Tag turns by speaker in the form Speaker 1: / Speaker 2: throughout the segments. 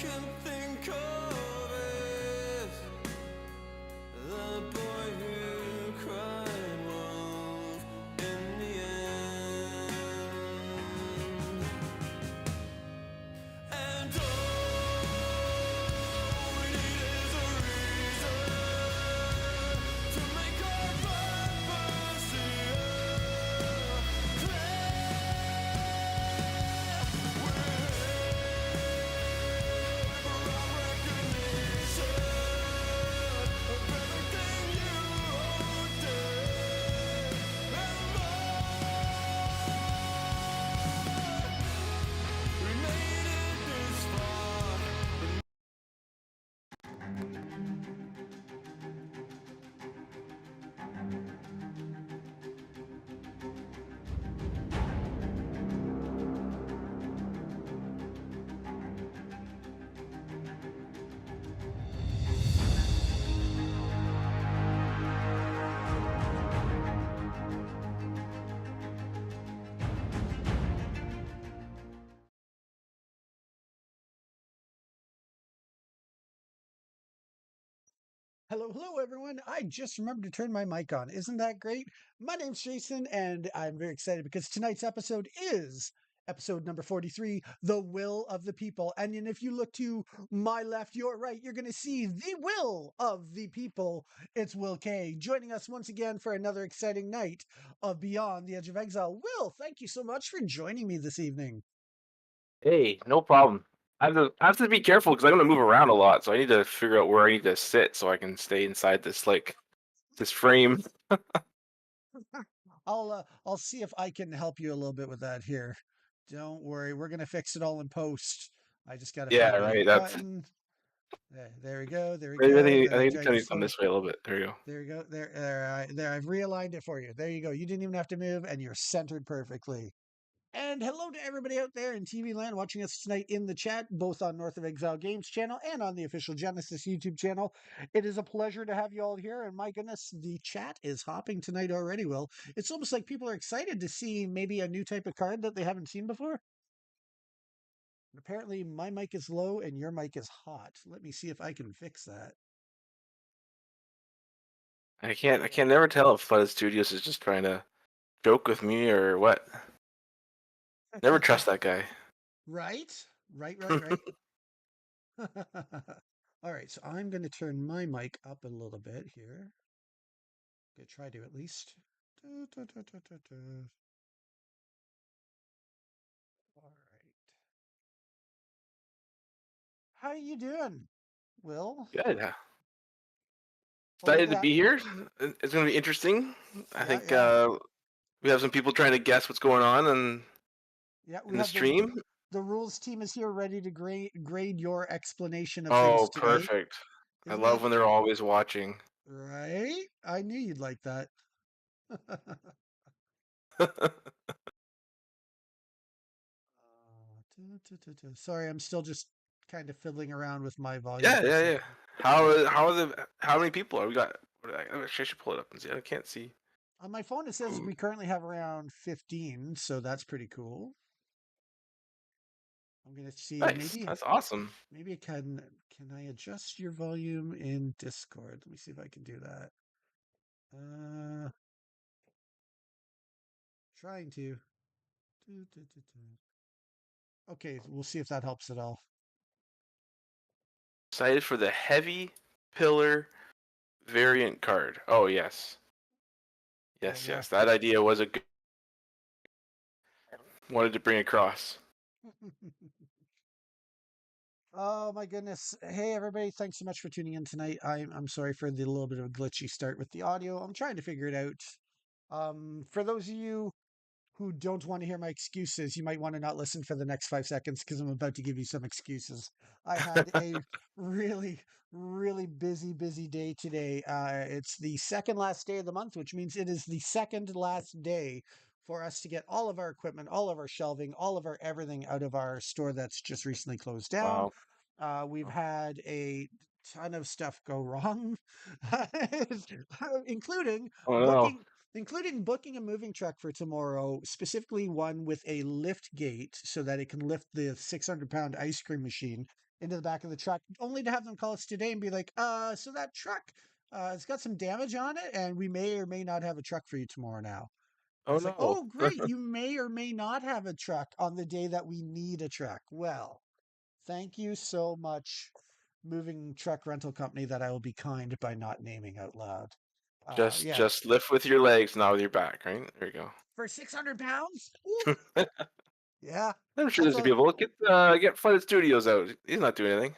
Speaker 1: can think of is the boy who cried wolf in the end. And all we need is a reason to make our purpose clear.
Speaker 2: Hello, everyone. I just remembered to turn my mic on. Isn't that great? My name's Jason, and I'm very excited because tonight's episode is episode number 43, The Will of the People. And then if you look to my left, your right, you're going to see the will of the people. It's Will K joining us once again for another exciting night of Beyond the Edge of Exile. Will, thank you so much for joining me this evening.
Speaker 3: Hey, no problem. I have to be careful because I'm gonna move around a lot, so I need to figure out where I need to sit so I can stay inside this frame.
Speaker 2: I'll see if I can help you a little bit with that here. Don't worry, we're gonna fix it all in post. I just gotta
Speaker 3: Yeah,
Speaker 2: find the
Speaker 3: right. That's
Speaker 2: button. There we go. There we
Speaker 3: maybe I
Speaker 2: go.
Speaker 3: think I
Speaker 2: Then
Speaker 3: think it's
Speaker 2: drag the
Speaker 3: gonna come
Speaker 2: phone.
Speaker 3: this way a little bit. There you go.
Speaker 2: There we go. There. I've realigned it for you. There you go. You didn't even have to move, and you're centered perfectly. And hello to everybody out there in TV land watching us tonight in the chat, both on North of Exile Games channel and on the official Genesis YouTube channel. It is a pleasure to have you all here. And my goodness, the chat is hopping tonight already, Will. It's almost like people are excited to see maybe a new type of card that they haven't seen before. And apparently, my mic is low and your mic is hot. Let me see if I can fix that.
Speaker 3: I can't never tell if Flooded Studios is just trying to joke with me or what. Never trust that guy.
Speaker 2: Right? Right. All right, so I'm going to turn my mic up a little bit here. Gonna try to at least. Du, du, du, du, du, du. All right. How you doing, Will?
Speaker 3: Good. Yeah.
Speaker 2: Well, look
Speaker 3: Excited
Speaker 2: at
Speaker 3: to
Speaker 2: that.
Speaker 3: be here. It's gonna be interesting. I think
Speaker 2: Yeah.
Speaker 3: we have some people trying to guess what's going on
Speaker 2: Yeah, we
Speaker 3: in the
Speaker 2: have
Speaker 3: stream.
Speaker 2: the rules team is here ready to grade your explanation of things
Speaker 3: Oh,
Speaker 2: today.
Speaker 3: perfect. I
Speaker 2: Isn't
Speaker 3: love
Speaker 2: that
Speaker 3: when they're always watching.
Speaker 2: right? I knew you'd like that. Sorry, I'm still just kind of fiddling around with my volume
Speaker 3: Yeah,
Speaker 2: for a
Speaker 3: yeah, yeah.
Speaker 2: second.
Speaker 3: How many people are we got? Actually, I should pull it up and see. I can't see.
Speaker 2: On my phone, it says we currently have around 15, so that's pretty cool. I'm gonna see
Speaker 3: Nice. That's awesome.
Speaker 2: maybe can I adjust your volume in Discord? Let me see if I can do that. Uh, trying to. Do, do, do, do. Okay, we'll see if that helps at all.
Speaker 3: Excited for the heavy pillar variant card. Oh yes,
Speaker 2: Yeah,
Speaker 3: yes. That idea was a good. Wanted to bring across.
Speaker 2: Oh my goodness. Hey everybody, thanks so much for tuning in tonight. I'm sorry for the little bit of a glitchy start with the audio. I'm trying to figure it out. For those of you who don't want to hear my excuses, you might want to not listen for the next 5 seconds because I'm about to give you some excuses. I had a really, really busy day today. It's the second last day of the month, which means it is the second last day for us to get all of our equipment, all of our shelving, all of our everything out of our store that's just recently closed down.
Speaker 3: Wow.
Speaker 2: We've had a ton of stuff go wrong, including
Speaker 3: Oh no.
Speaker 2: booking a moving truck for tomorrow, specifically one with a lift gate so that it can lift the 600-pound ice cream machine. into the back of the truck, only to have them call us today and be like, so that truck, it's got some damage on it, and we may or may not have a truck for you tomorrow now. And
Speaker 3: Oh
Speaker 2: it's like,
Speaker 3: no.
Speaker 2: oh, great, you may or may not have a truck on the day that we need a truck. Well, thank you so much, moving truck rental company that I will be kind by not naming out loud. Yeah,
Speaker 3: Just lift with your legs, not with your back, right? There you
Speaker 2: for 600 pounds? Woo!
Speaker 3: go.
Speaker 2: Yeah,
Speaker 3: I'm sure
Speaker 2: that's
Speaker 3: there's
Speaker 2: a,
Speaker 3: people. Get Flooded Studios out. He's not doing anything.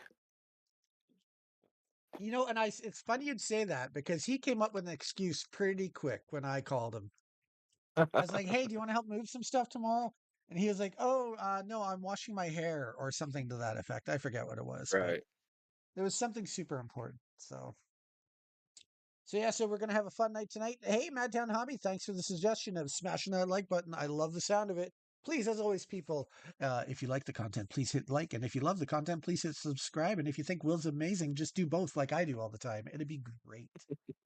Speaker 2: and it's funny you'd say that because he came up with an excuse pretty quick when I called him. I was like, hey, do you want to help move some stuff tomorrow? And he was like, oh, no, I'm washing my hair or something to that effect. I forget what it was, but
Speaker 3: Right.
Speaker 2: it was something super important. So yeah, so we're gonna have a fun night tonight. Hey, Madtown Hobby, thanks for the suggestion of smashing that like button. I love the sound of it. Please, as always, people, if you like the content, please hit like, and if you love the content, please hit subscribe. And if you think Will's amazing, just do both, like I do all the time. It'd be great.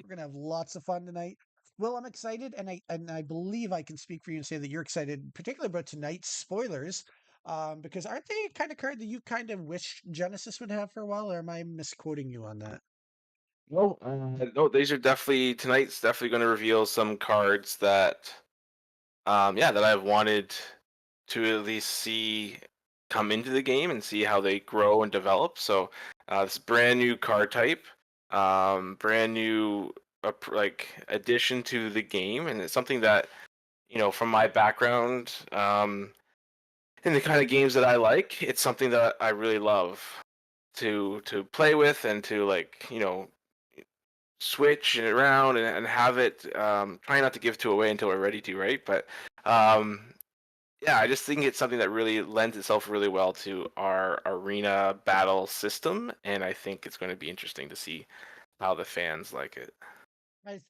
Speaker 2: We're gonna have lots of fun tonight. Will, I'm excited, and I believe I can speak for you and say that you're excited, particularly about tonight's spoilers, because aren't they a kind of card that you kind of wish Genesis would have for a while, or am I misquoting you on that?
Speaker 3: No, no, these are definitely tonight's definitely going to reveal some cards that, yeah, that I've wanted to at least see come into the game and see how they grow and develop. So, this brand new card type, brand new like addition to the game, and it's something that from my background, in the kind of games that I like, it's something that I really love to play with and to like switch it around and have it try not to give two away until we're ready to, right? But um yeah, I just think it's something that really lends itself really well to our arena battle system, and I think it's going to be interesting to see how the fans like it.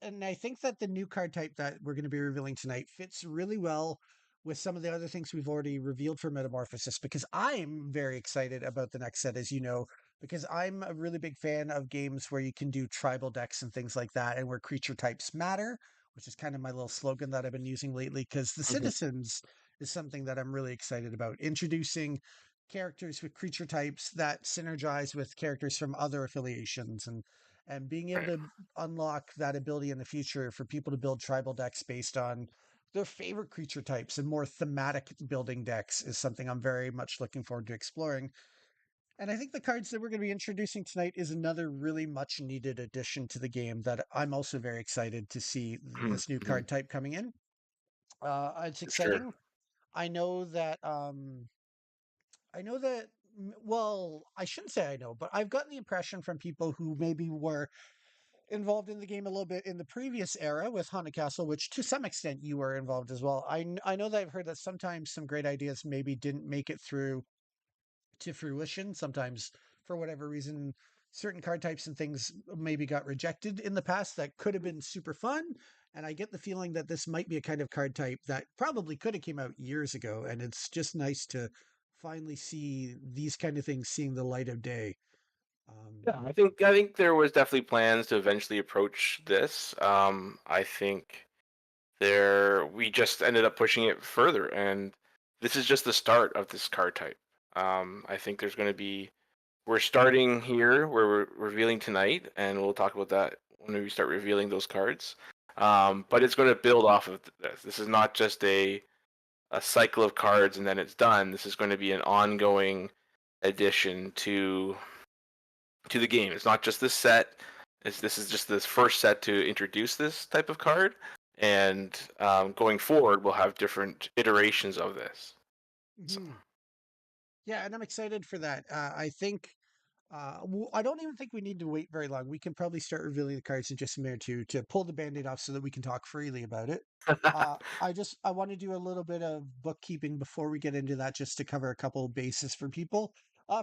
Speaker 2: And I think that the new card type that we're going to be revealing tonight fits really well with some of the other things we've already revealed for Metamorphosis because I'm very excited about the next set, as you know, because I'm a really big fan of games where you can do tribal decks and things like that, and where creature types matter, which is kind of my little slogan that I've been using lately. Because the
Speaker 3: Mhm.
Speaker 2: citizens is something that I'm really excited about. Introducing characters with creature types that synergize with characters from other affiliations and being able
Speaker 3: Right.
Speaker 2: to unlock that ability in the future for people to build tribal decks based on their favorite creature types and more thematic building decks is something I'm very much looking forward to exploring. And I think the cards that we're going to be introducing tonight is another really much needed addition to the game that I'm also very excited to see
Speaker 3: Mhm,
Speaker 2: this new
Speaker 3: mhm.
Speaker 2: card type coming in. It's
Speaker 3: Sure.
Speaker 2: exciting. I know that I know that well, I shouldn't say I know, but I've gotten the impression from people who maybe were involved in the game a little bit in the previous era with Haunted Castle, which to some extent you were involved as well. I know that I've heard that sometimes some great ideas maybe didn't make it through to fruition. Sometimes, for whatever reason, certain card types and things maybe got rejected in the past that could have been super fun. And I get the feeling that this might be a kind of card type that probably could have came out years ago. And it's just nice to finally see these kind of things seeing the light of day. Um,
Speaker 3: Yeah, I think there was definitely plans to eventually approach this. I think there we just ended up pushing it further, and this is just the start of this card type. I think there's going to be we're starting here where we're revealing tonight, and we'll talk about that when we start revealing those cards. But it's going to build off of this. This is not just a cycle of cards and then it's done. This is going to be an ongoing addition to the game. It's not just this set. This is just this first set to introduce this type of card, and going forward, we'll have different iterations of this. So,
Speaker 2: mhm. Yeah, and I'm excited for that. I think I don't even think we need to wait very long. We can probably start revealing the cards in just a minute or two to pull the band-aid off so that we can talk freely about it. I want to do a little bit of bookkeeping before we get into that, just to cover a couple of bases for people.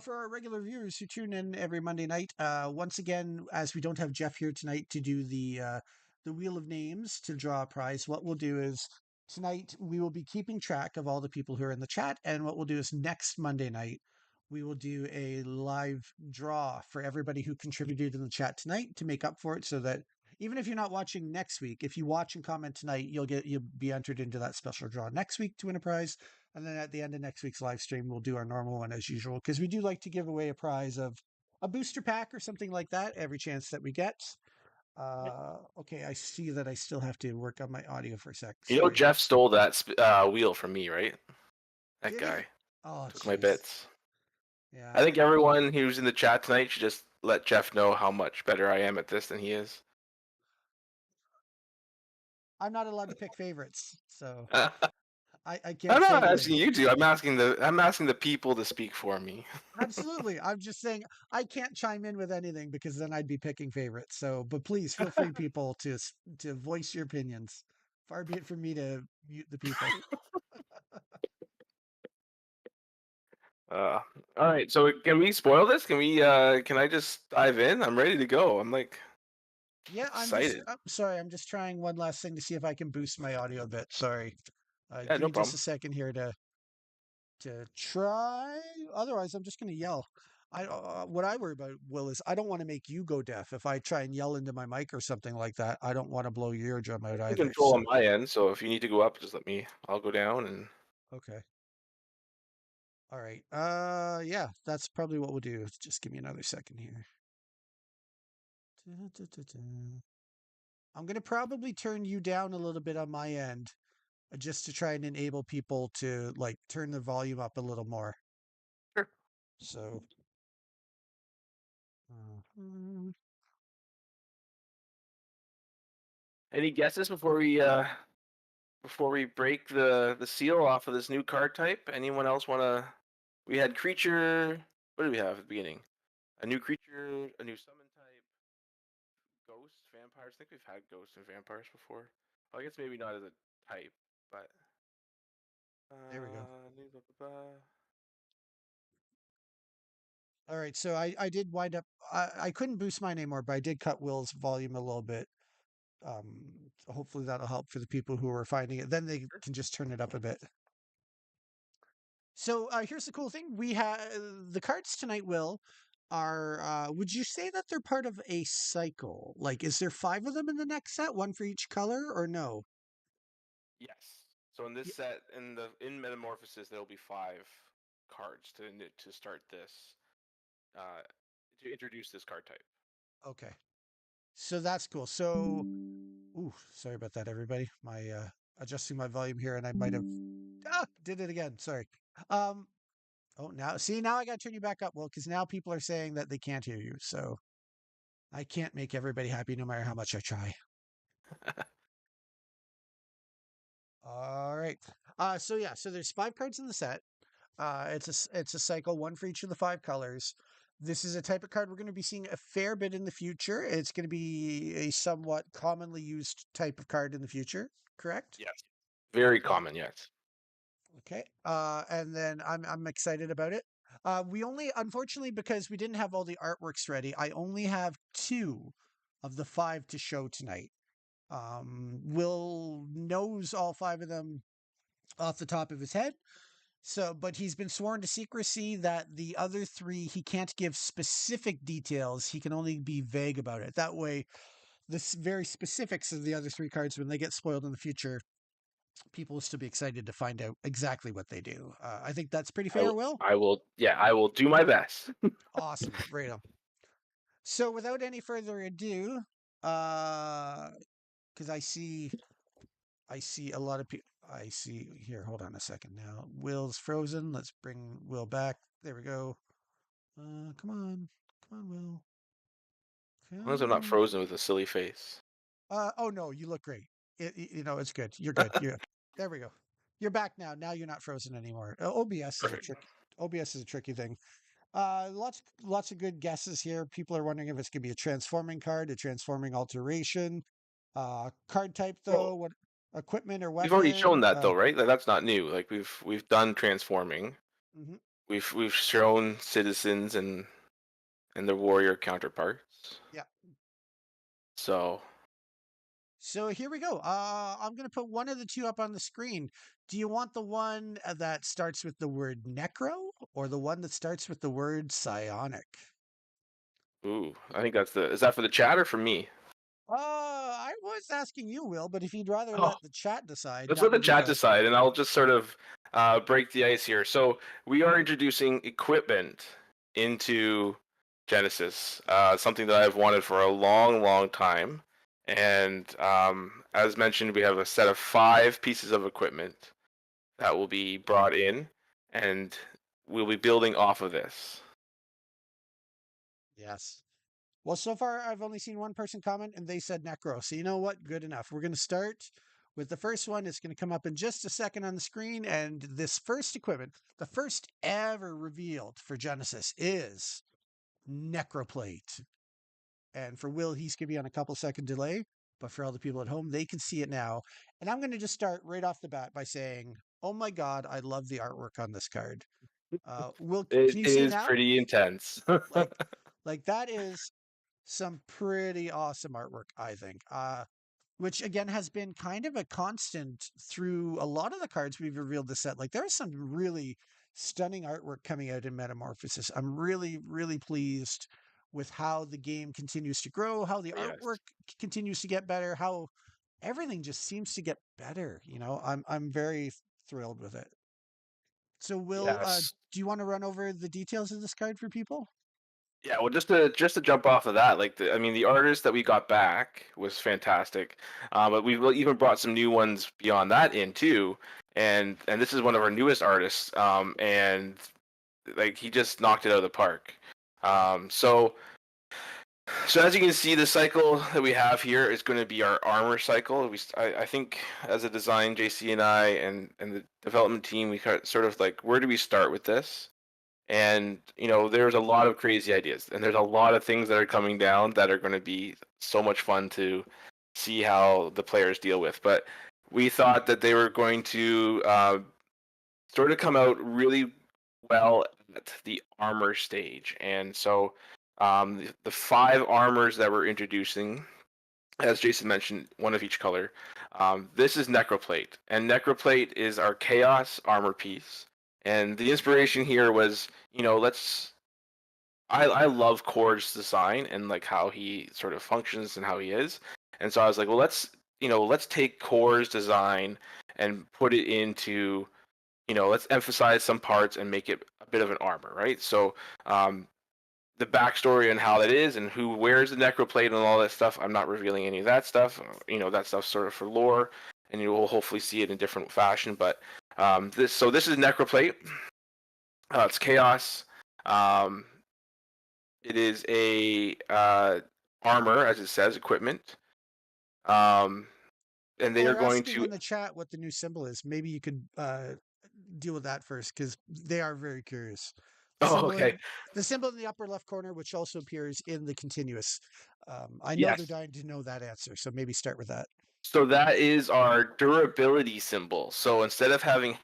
Speaker 2: For our regular viewers who tune in every Monday night, once again, as we don't have Jeff here tonight to do the wheel of names to draw a prize, what we'll do is tonight we will be keeping track of all the people who are in the chat, and what we'll do is next Monday night we will do a live draw for everybody who contributed in the chat tonight to make up for it so that even if you're not watching next week, if you watch and comment tonight, you'll be entered into that special draw next week to win a prize. And then at the end of next week's live stream, we'll do our normal one as usual because we do like to give away a prize of a booster pack or something like that every chance that we get. Okay, I see that I still have to work on my audio for a sec.
Speaker 3: You know,
Speaker 2: Sorry.
Speaker 3: Jeff stole that wheel from me, right? That
Speaker 2: Did he?
Speaker 3: guy
Speaker 2: Oh,
Speaker 3: took my
Speaker 2: jeez.
Speaker 3: bits. I
Speaker 2: Yeah.
Speaker 3: think everyone who's in the chat tonight should just let Jeff know how much better I am at this than he is.
Speaker 2: I'm not allowed to pick favorites, so
Speaker 3: I'm
Speaker 2: I can't say
Speaker 3: not
Speaker 2: anything.
Speaker 3: asking you to. I'm asking the people to speak for me.
Speaker 2: Absolutely. I'm just saying I can't chime in with anything because then I'd be picking favorites. So, but please feel free, people, to voice your opinions. Far be it from me to mute the people.
Speaker 3: Uh, all right, so can we spoil this? Can I just dive in? I'm ready to go. I'm like
Speaker 2: Yeah,
Speaker 3: excited.
Speaker 2: I'm sorry. I'm just trying one last thing to see if I can boost my audio a bit. Sorry.
Speaker 3: Yeah,
Speaker 2: Give
Speaker 3: no
Speaker 2: me just
Speaker 3: problem.
Speaker 2: a second here to try. Otherwise, I'm just going to yell. What I worry about, Will, is I don't want to make you go deaf. If I try and yell into my mic or something like that, I don't want to blow your eardrum out
Speaker 3: I can
Speaker 2: either.
Speaker 3: control
Speaker 2: So,
Speaker 3: on my end, so if you need to go up, just let me. I'll go down and
Speaker 2: okay. All right. Yeah, that's probably what we'll do. Just give me another second here. I'm gonna probably turn you down a little bit on my end, just to try and enable people to like turn the volume up a little more.
Speaker 3: sure.
Speaker 2: So, mhm.
Speaker 3: Any guesses before we break the seal off of this new card type? Anyone else wanna? We had creature. What did we have at the beginning? A new creature, a new summon type, ghosts, vampires. I think we've had ghosts and vampires before. Well, I guess maybe not as a type, but
Speaker 2: There we go.
Speaker 3: new blah, blah, blah.
Speaker 2: All right, so I did wind up. I couldn't boost mine anymore, but I did cut Will's volume a little bit. Hopefully that'll help for the people who are finding it. Then they can just turn it up a bit. So here's the cool thing: we have the cards tonight. Will are would you say that they're part of a cycle? Like, is there 5 of them in the next set, one for each color, or no?
Speaker 3: Yes. So in this
Speaker 2: Y-
Speaker 3: set, in Metamorphosis, there'll be 5 cards to start this, uh, to introduce this card type.
Speaker 2: Okay, so that's cool. So, ooh, sorry about that, everybody. My adjusting my volume here, and I might have did it again. Sorry. Um. Oh, now I got to turn you back up, Will, because now people are saying that they can't hear you. So I can't make everybody happy no matter how much I try. All right. So yeah, so there's 5 cards in the set. It's a cycle, one for each of the 5 colors. This is a type of card we're going to be seeing a fair bit in the future. It's going to be a somewhat commonly used type of card in the future, correct?
Speaker 3: Yes. Very
Speaker 2: Uh,
Speaker 3: common, yes.
Speaker 2: okay. And then I'm excited about it. We only, unfortunately, because we didn't have all the artworks ready, I only have 2 of the 5 to show tonight. Will knows all 5 of them off the top of his head. So, but he's been sworn to secrecy that the other 3, he can't give specific details. He can only be vague about it. That way, the very specifics of the other 3 cards, when they get spoiled in the future, people will still be excited to find out exactly what they do. I think that's pretty
Speaker 3: I
Speaker 2: fair,
Speaker 3: will.
Speaker 2: Will.
Speaker 3: I will. Yeah, I will do my best.
Speaker 2: Awesome. Right on. So, without any further ado, because I see a lot of people. I see here. Hold on a second now. Will's frozen. Let's bring Will back. There we go. Come on. Come on, Will.
Speaker 3: As long as I'm not
Speaker 2: Come.
Speaker 3: frozen with a silly face.
Speaker 2: Oh no, you look great. It's good. You're good. There we go. You're back now. Now you're not frozen anymore. OBS is a
Speaker 3: Perfect.
Speaker 2: trick. OBS is a tricky thing. Lots of good guesses here. People are wondering if it's gonna be a transforming card, a transforming alteration. Card type
Speaker 3: Well,
Speaker 2: though, what equipment or
Speaker 3: we've already shown
Speaker 2: weapon?
Speaker 3: that though, right? That's not new. Like we've done transforming.
Speaker 2: Mhm.
Speaker 3: We've shown citizens and their warrior counterparts.
Speaker 2: Yeah.
Speaker 3: So
Speaker 2: So here we go. I'm going to put one of the 2 up on the screen. Do you want the one that starts with the word necro or the one that starts with the word psionic?
Speaker 3: ooh, I think that's the. Is that for the chat or for me?
Speaker 2: I was asking you, Will, but if you'd rather
Speaker 3: Oh,
Speaker 2: let the chat decide,
Speaker 3: let's
Speaker 2: that
Speaker 3: let the
Speaker 2: would be
Speaker 3: chat
Speaker 2: the
Speaker 3: decide, and I'll just sort of break the ice here. So we are introducing equipment into Genesis, something that I've wanted for a long, long time. And as mentioned, we have a set of 5 pieces of equipment that will be brought in, and we'll be building off of this.
Speaker 2: Yes. Well, so far I've only seen one person comment and they said Necro. So you know what? Good enough. We're going to start with the first one. It's going to come up in just a second on the screen. And this first equipment, the first ever revealed for Genesis, is Necroplate. And for Will, he's going to be on a couple second delay. But for all the people at home, they can see it now. And I'm going to just start right off the bat by saying, oh my God, I love the artwork on this card. Will,
Speaker 3: It
Speaker 2: can you see it
Speaker 3: is
Speaker 2: now?
Speaker 3: pretty intense.
Speaker 2: Like, like that is some pretty awesome artwork, I think. Which again has been kind of a constant through a lot of the cards we've revealed this set. Like there's some really stunning artwork coming out in Metamorphosis. I'm really, really pleased with how the game continues to grow, how the
Speaker 3: Yes.
Speaker 2: artwork continues to get better, how everything just seems to get better. I'm very thrilled with it. So, Will,
Speaker 3: Yes.
Speaker 2: do you want to run over the details of this card for people?
Speaker 3: Yeah, well, just to jump off of that, like I mean, the artist that we got back was fantastic, but we've even brought some new ones beyond that in too, and this is one of our newest artists, and like he just knocked it out of the park. So as you can see, the cycle that we have here is going to be our armor cycle. I think as a design, JC and I and the development team, we sort of like, where do we start with this? And there's a lot of crazy ideas, and there's a lot of things that are coming down that are going to be so much fun to see how the players deal with. But we thought that they were going to sort of come out really well at the armor stage, and so the 5 armors that we're introducing, as Jason mentioned, one of each color. This is Necroplate, and Necroplate is our Chaos armor piece. And the inspiration here was, let's. I love Kor's design and like how he sort of functions and how he is, and so I was like, well, let's take Kor's design and put it into, let's emphasize some parts and make it a bit of an armor, right? So the backstory and how that is and who wears the necroplate and all that stuff. I'm not revealing any of that stuff. That stuff's sort of for lore, and you will hopefully see it in different fashion. But this is necroplate. It's chaos. Um, it is a armor, as it says, equipment. Um, and they
Speaker 2: Well,
Speaker 3: are
Speaker 2: they're
Speaker 3: going
Speaker 2: asking
Speaker 3: to.
Speaker 2: in the chat what the new symbol is. Maybe you could deal with that first because they are very curious. The
Speaker 3: Oh,
Speaker 2: symbol
Speaker 3: okay.
Speaker 2: in the symbol in the upper left corner, which also appears in the continuous. I know they're
Speaker 3: Yes.
Speaker 2: dying to know that answer, so maybe start with that.
Speaker 3: So that is our durability symbol. So instead of having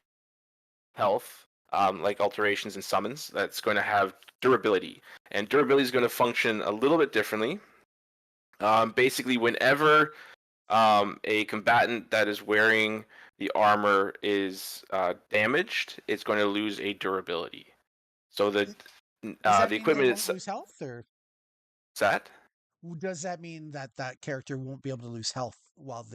Speaker 3: health, like alterations and summons, that's going to have durability. And durability is going to function a little bit differently. Basically, whenever a combatant that is wearing the armor is damaged, it's going to lose a durability. So
Speaker 2: Does that
Speaker 3: the
Speaker 2: mean they
Speaker 3: equipment
Speaker 2: won't
Speaker 3: is
Speaker 2: lose health, or
Speaker 3: set.
Speaker 2: does that mean that that character won't be able to lose health while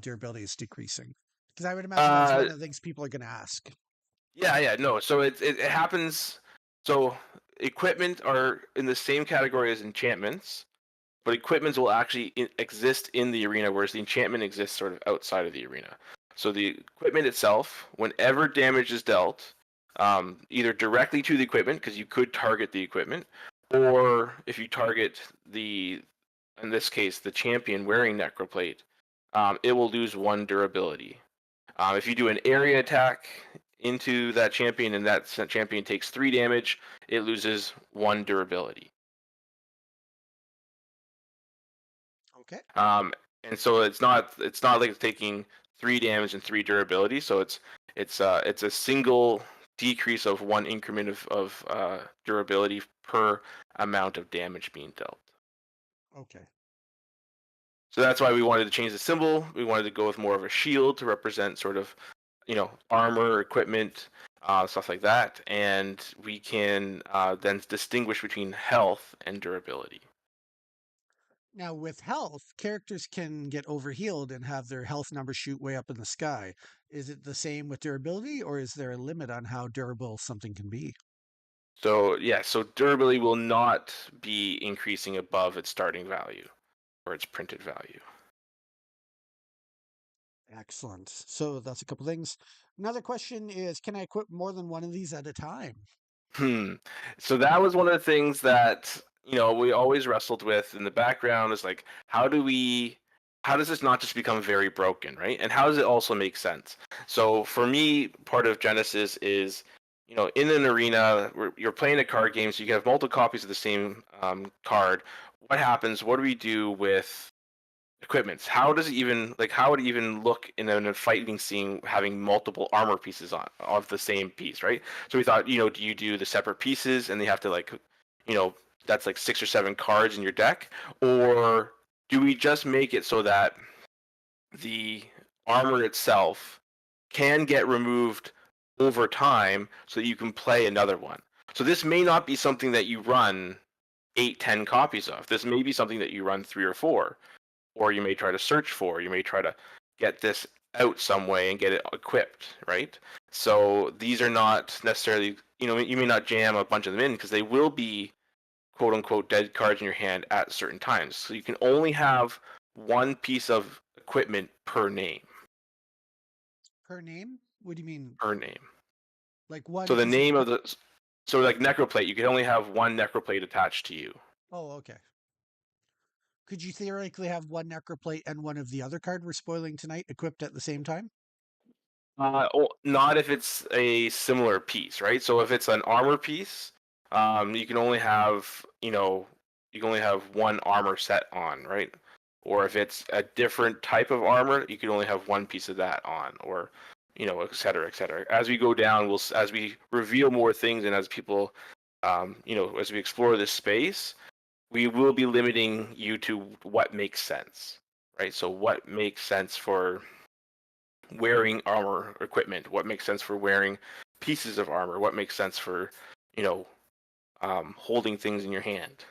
Speaker 2: durability is decreasing? Because I would imagine that's
Speaker 3: Uh,
Speaker 2: one of the things people are going to ask.
Speaker 3: yeah. No. So it happens. So equipment are in the same category as enchantments, but equipments will actually exist in the arena, whereas the enchantment exists sort of outside of the arena. So the equipment itself, whenever damage is dealt, either directly to the equipment, because you could target the equipment, or if you target in this case, the champion wearing Necroplate, it will lose 1 durability. If you do an area attack into that champion and that champion takes 3 damage, it loses 1 durability.
Speaker 2: Okay.
Speaker 3: And so it's not like it's taking 3 damage and 3 durability. So it's a single decrease of 1 increment of durability per amount of damage being dealt.
Speaker 2: Okay.
Speaker 3: So that's why we wanted to change the symbol. We wanted to go with more of a shield to represent sort of, armor, equipment, stuff like that, and we can then distinguish between health and durability.
Speaker 2: Now, with health, characters can get overhealed and have their health number shoot way up in the sky. Is it the same with durability, or is there a limit on how durable something can be?
Speaker 3: So yeah, so durability will not be increasing above its starting value or its printed value.
Speaker 2: Excellent. So that's a couple things. Another question is, can I equip more than one of these at a time?
Speaker 3: Hmm. So that was one of the things that, we always wrestled with in the background is like, how does this not just become very broken, right? And how does it also make sense? So for me, part of Genesis is, in an arena where you're playing a card game, so you can have multiple copies of the same card. What happens? What do we do with equipments? How would it even look in a fighting scene having multiple armor pieces on of the same piece, right? So we thought, do you do the separate pieces and they have to you know that's like 6 or 7 cards in your deck, or do we just make it so that the armor itself can get removed over time so that you can play another one? So this may not be something that you run 8, 10 copies of. This may be something that you run 3 or 4, or you may try to search for, you may try to get this out some way and get it equipped, right? So these are not necessarily, you may not jam a bunch of them in because they will be quote unquote dead cards in your hand at certain times. So you can only have one piece of equipment per name.
Speaker 2: Per name? What do you mean?
Speaker 3: Per name.
Speaker 2: Like one
Speaker 3: So the
Speaker 2: piece of
Speaker 3: name of
Speaker 2: equipment?
Speaker 3: the so like necroplate, you can only have one necroplate attached to you.
Speaker 2: Oh, okay. Could you theoretically have one necroplate and one of the other card we're spoiling tonight equipped at the same time?
Speaker 3: Not if it's a similar piece, right? So if it's an armor piece, you can only have, one armor set on, right? Or if it's a different type of armor, you can only have one piece of that on, or, et cetera, et cetera. As we go down, as we reveal more things, and as people, as we explore this space, we will be limiting you to what makes sense, right? So what makes sense for wearing armor equipment, what makes sense for wearing pieces of armor, what makes sense for, you know, holding things in your hand.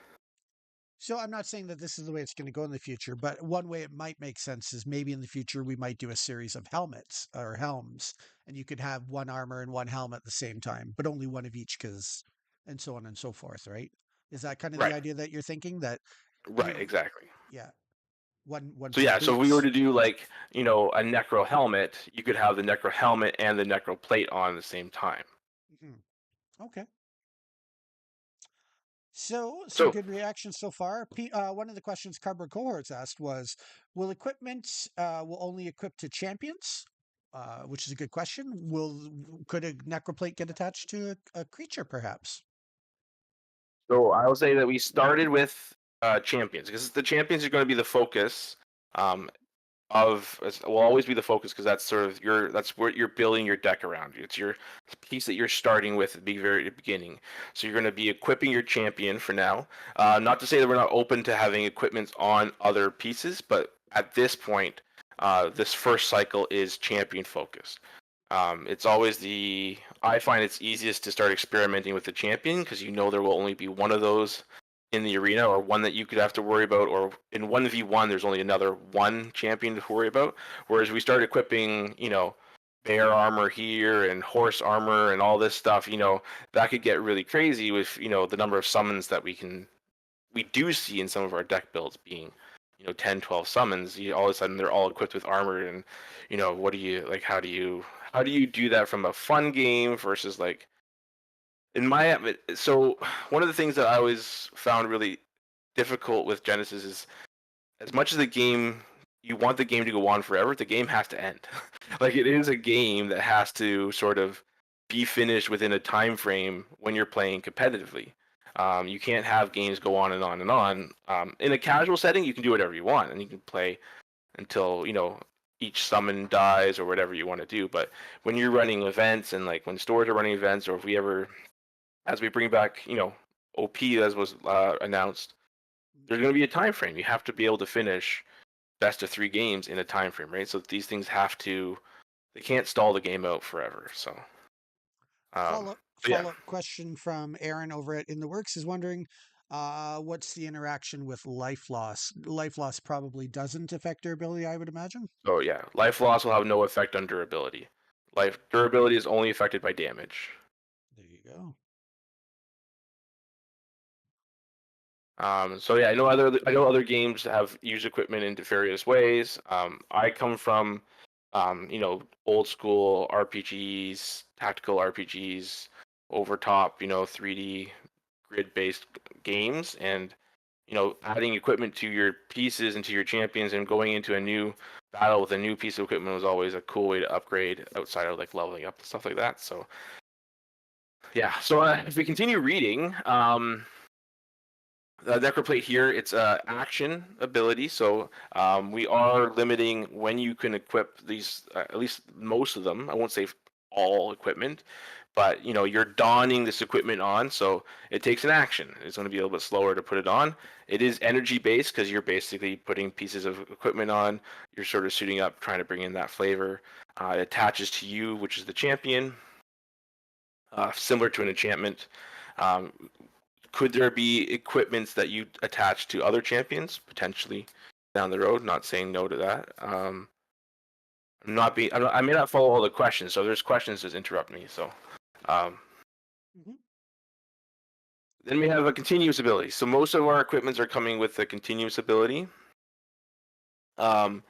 Speaker 2: So I'm not saying that this is the way it's going to go in the future, but one way it might make sense is maybe in the future we might do a series of helmets or helms, and you could have one armor and one helmet at the same time, but only one of each, because, and so on and so forth, right? Is that kind of the
Speaker 3: Right.
Speaker 2: idea that you're thinking that
Speaker 3: Right.
Speaker 2: you,
Speaker 3: Exactly.
Speaker 2: yeah, one
Speaker 3: So
Speaker 2: for
Speaker 3: yeah, so if we were
Speaker 2: boots?
Speaker 3: to do like, a necro helmet, you could have the necro helmet and the necro plate on at the same time.
Speaker 2: Mhm. Okay. So, some
Speaker 3: So
Speaker 2: good reactions so far. One of the questions Cardboard Cohorts asked was, "Will equipment will only equip to champions?" Which is a good question. Could a necroplate get attached to a creature, perhaps?
Speaker 3: so I will say that we started with champions because the champions are going to be the focus. Um, will always be the focus because that's what you're building your deck around. It's your piece that you're starting with at the very beginning. So you're going to be equipping your champion for now. Not to say that we're not open to having equipments on other pieces, but at this point, this first cycle is champion focused. It's always I find it's easiest to start experimenting with the champion because there will only be one of those in the arena, or one that you could have to worry about, or in 1v1 there's only another one champion to worry about. Whereas we start equipping, bear armor here and horse armor and all this stuff, that could get really crazy with, the number of summons that we do see in some of our deck builds being, 10, 12 summons. All of a sudden they're all equipped with armor, and what do you like? How do you do that from a fun game versus like in my so one of the things that I always found really difficult with Genesis is, as much as you want the game to go on forever, the game has to end. Like, it is a game that has to sort of be finished within a time frame when you're playing competitively. You can't have games go on and on and on. In a casual setting, you can do whatever you want, and you can play until each summon dies or whatever you want to do. But when you're running events, and like when stores are running events, or if we ever, as we bring back, OP as was announced, there's going to be a time frame. You have to be able to finish best of 3 games in a time frame, right? So these things they can't stall the game out forever. Um,
Speaker 2: Follow
Speaker 3: so yeah.
Speaker 2: follow up question from Aaron over at In the Works is wondering, What's the interaction with life loss? Life loss probably doesn't affect durability, I would imagine.
Speaker 3: So yeah, life loss will have no effect on durability. Life durability is only affected by damage.
Speaker 2: There you go.
Speaker 3: So yeah, I know other games have used equipment in various ways. I come from, old school RPGs, tactical RPGs, over top, 3D grid based games, and adding equipment to your pieces and to your champions and going into a new battle with a new piece of equipment was always a cool way to upgrade outside of like leveling up and stuff like that. So yeah, so if we continue reading, the necroplate here, it's a action ability, so we are limiting when you can equip these, at least most of them. I won't say all equipment, but you're donning this equipment on, so it takes an action. It's going to be a little bit slower to put it on. It is energy based because you're basically putting pieces of equipment on. You're sort of suiting up, trying to bring in that flavor. It attaches to you, which is the champion, similar to an enchantment. Um, could there be equipments that you attach to other champions potentially down the road? Not saying no to that. I may not follow all the questions, so if there's questions, just interrupt me. So, um,
Speaker 2: Mhm.
Speaker 3: then we have a continuous ability. So most of our equipments are coming with a continuous ability. Um,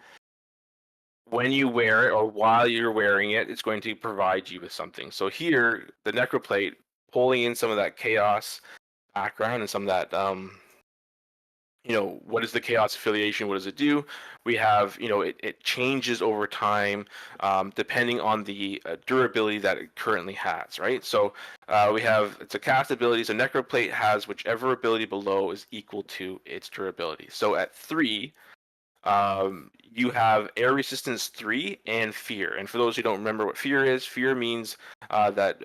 Speaker 3: when you wear it or while you're wearing it, it's going to provide you with something. So here, the necroplate pulling in some of that chaos background and some of that what is the chaos affiliation, what does it do. We have it changes over time, depending on the durability that it currently has, right? So we have, it's a cast ability, so necroplate has whichever ability below is equal to its durability. So at 3, you have air resistance 3 and fear. And for those who don't remember what fear is, fear means that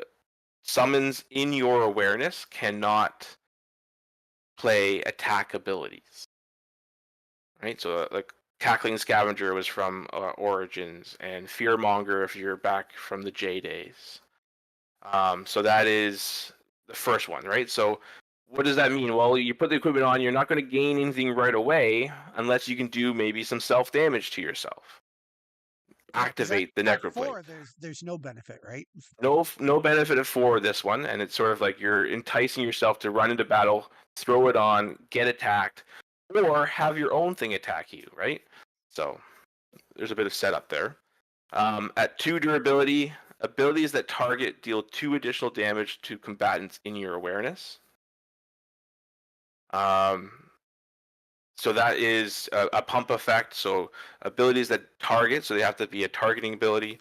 Speaker 3: summons in your awareness cannot play attack abilities, right? So like Cackling Scavenger was from Origins, and Fearmonger if you're back from the J days. So that is the first one, right? So what does that mean? Well, you put the equipment on, you're not going to gain anything right away unless you can do maybe some self damage to yourself.
Speaker 2: Right, because
Speaker 3: Activate the
Speaker 2: at
Speaker 3: necroplate.
Speaker 2: 4, there's no benefit, right?
Speaker 3: No benefit for this one, and it's sort of like you're enticing yourself to run into battle, throw it on, get attacked, or have your own thing attack you, right? So there's a bit of setup there. At 2 durability, abilities that target deal 2 additional damage to combatants in your awareness. Um, so that is a pump effect. So abilities that target, so they have to be a targeting ability.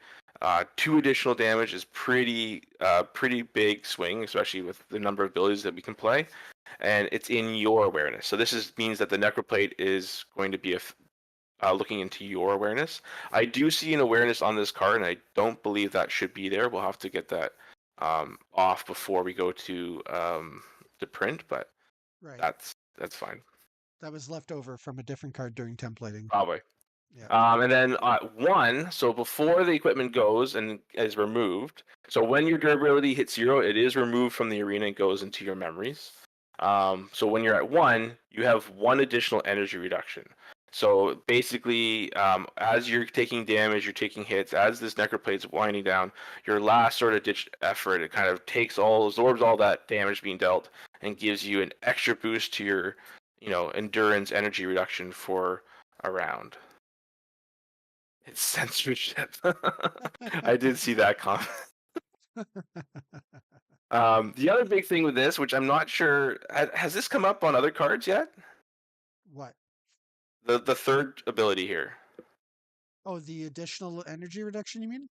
Speaker 3: 2 additional damage is pretty big swing, especially with the number of abilities that we can play, and it's in your awareness. So this means that the necroplate is going to be looking into your awareness. I do see an awareness on this card, and I don't believe that should be there. We'll have to get that off before we go to print, but
Speaker 2: Right.
Speaker 3: that's fine.
Speaker 2: That was left over from a different card during templating.
Speaker 3: Probably.
Speaker 2: Yeah.
Speaker 3: And then 1, so before the equipment goes and is removed, so when your durability hits 0, it is removed from the arena and goes into your memories. So when you're at 1, you have 1 additional energy reduction. So basically, as you're taking damage, you're taking hits, as this necroplate's winding down, your last sort of ditch effort, it kind of absorbs all that damage being dealt and gives you an extra boost to your, endurance energy reduction for a round. It's censorship. I did see that comment. The other big thing with this, which I'm not sure, has this come up on other cards yet?
Speaker 2: What?
Speaker 3: The third ability here.
Speaker 2: Oh, the additional energy reduction, you mean?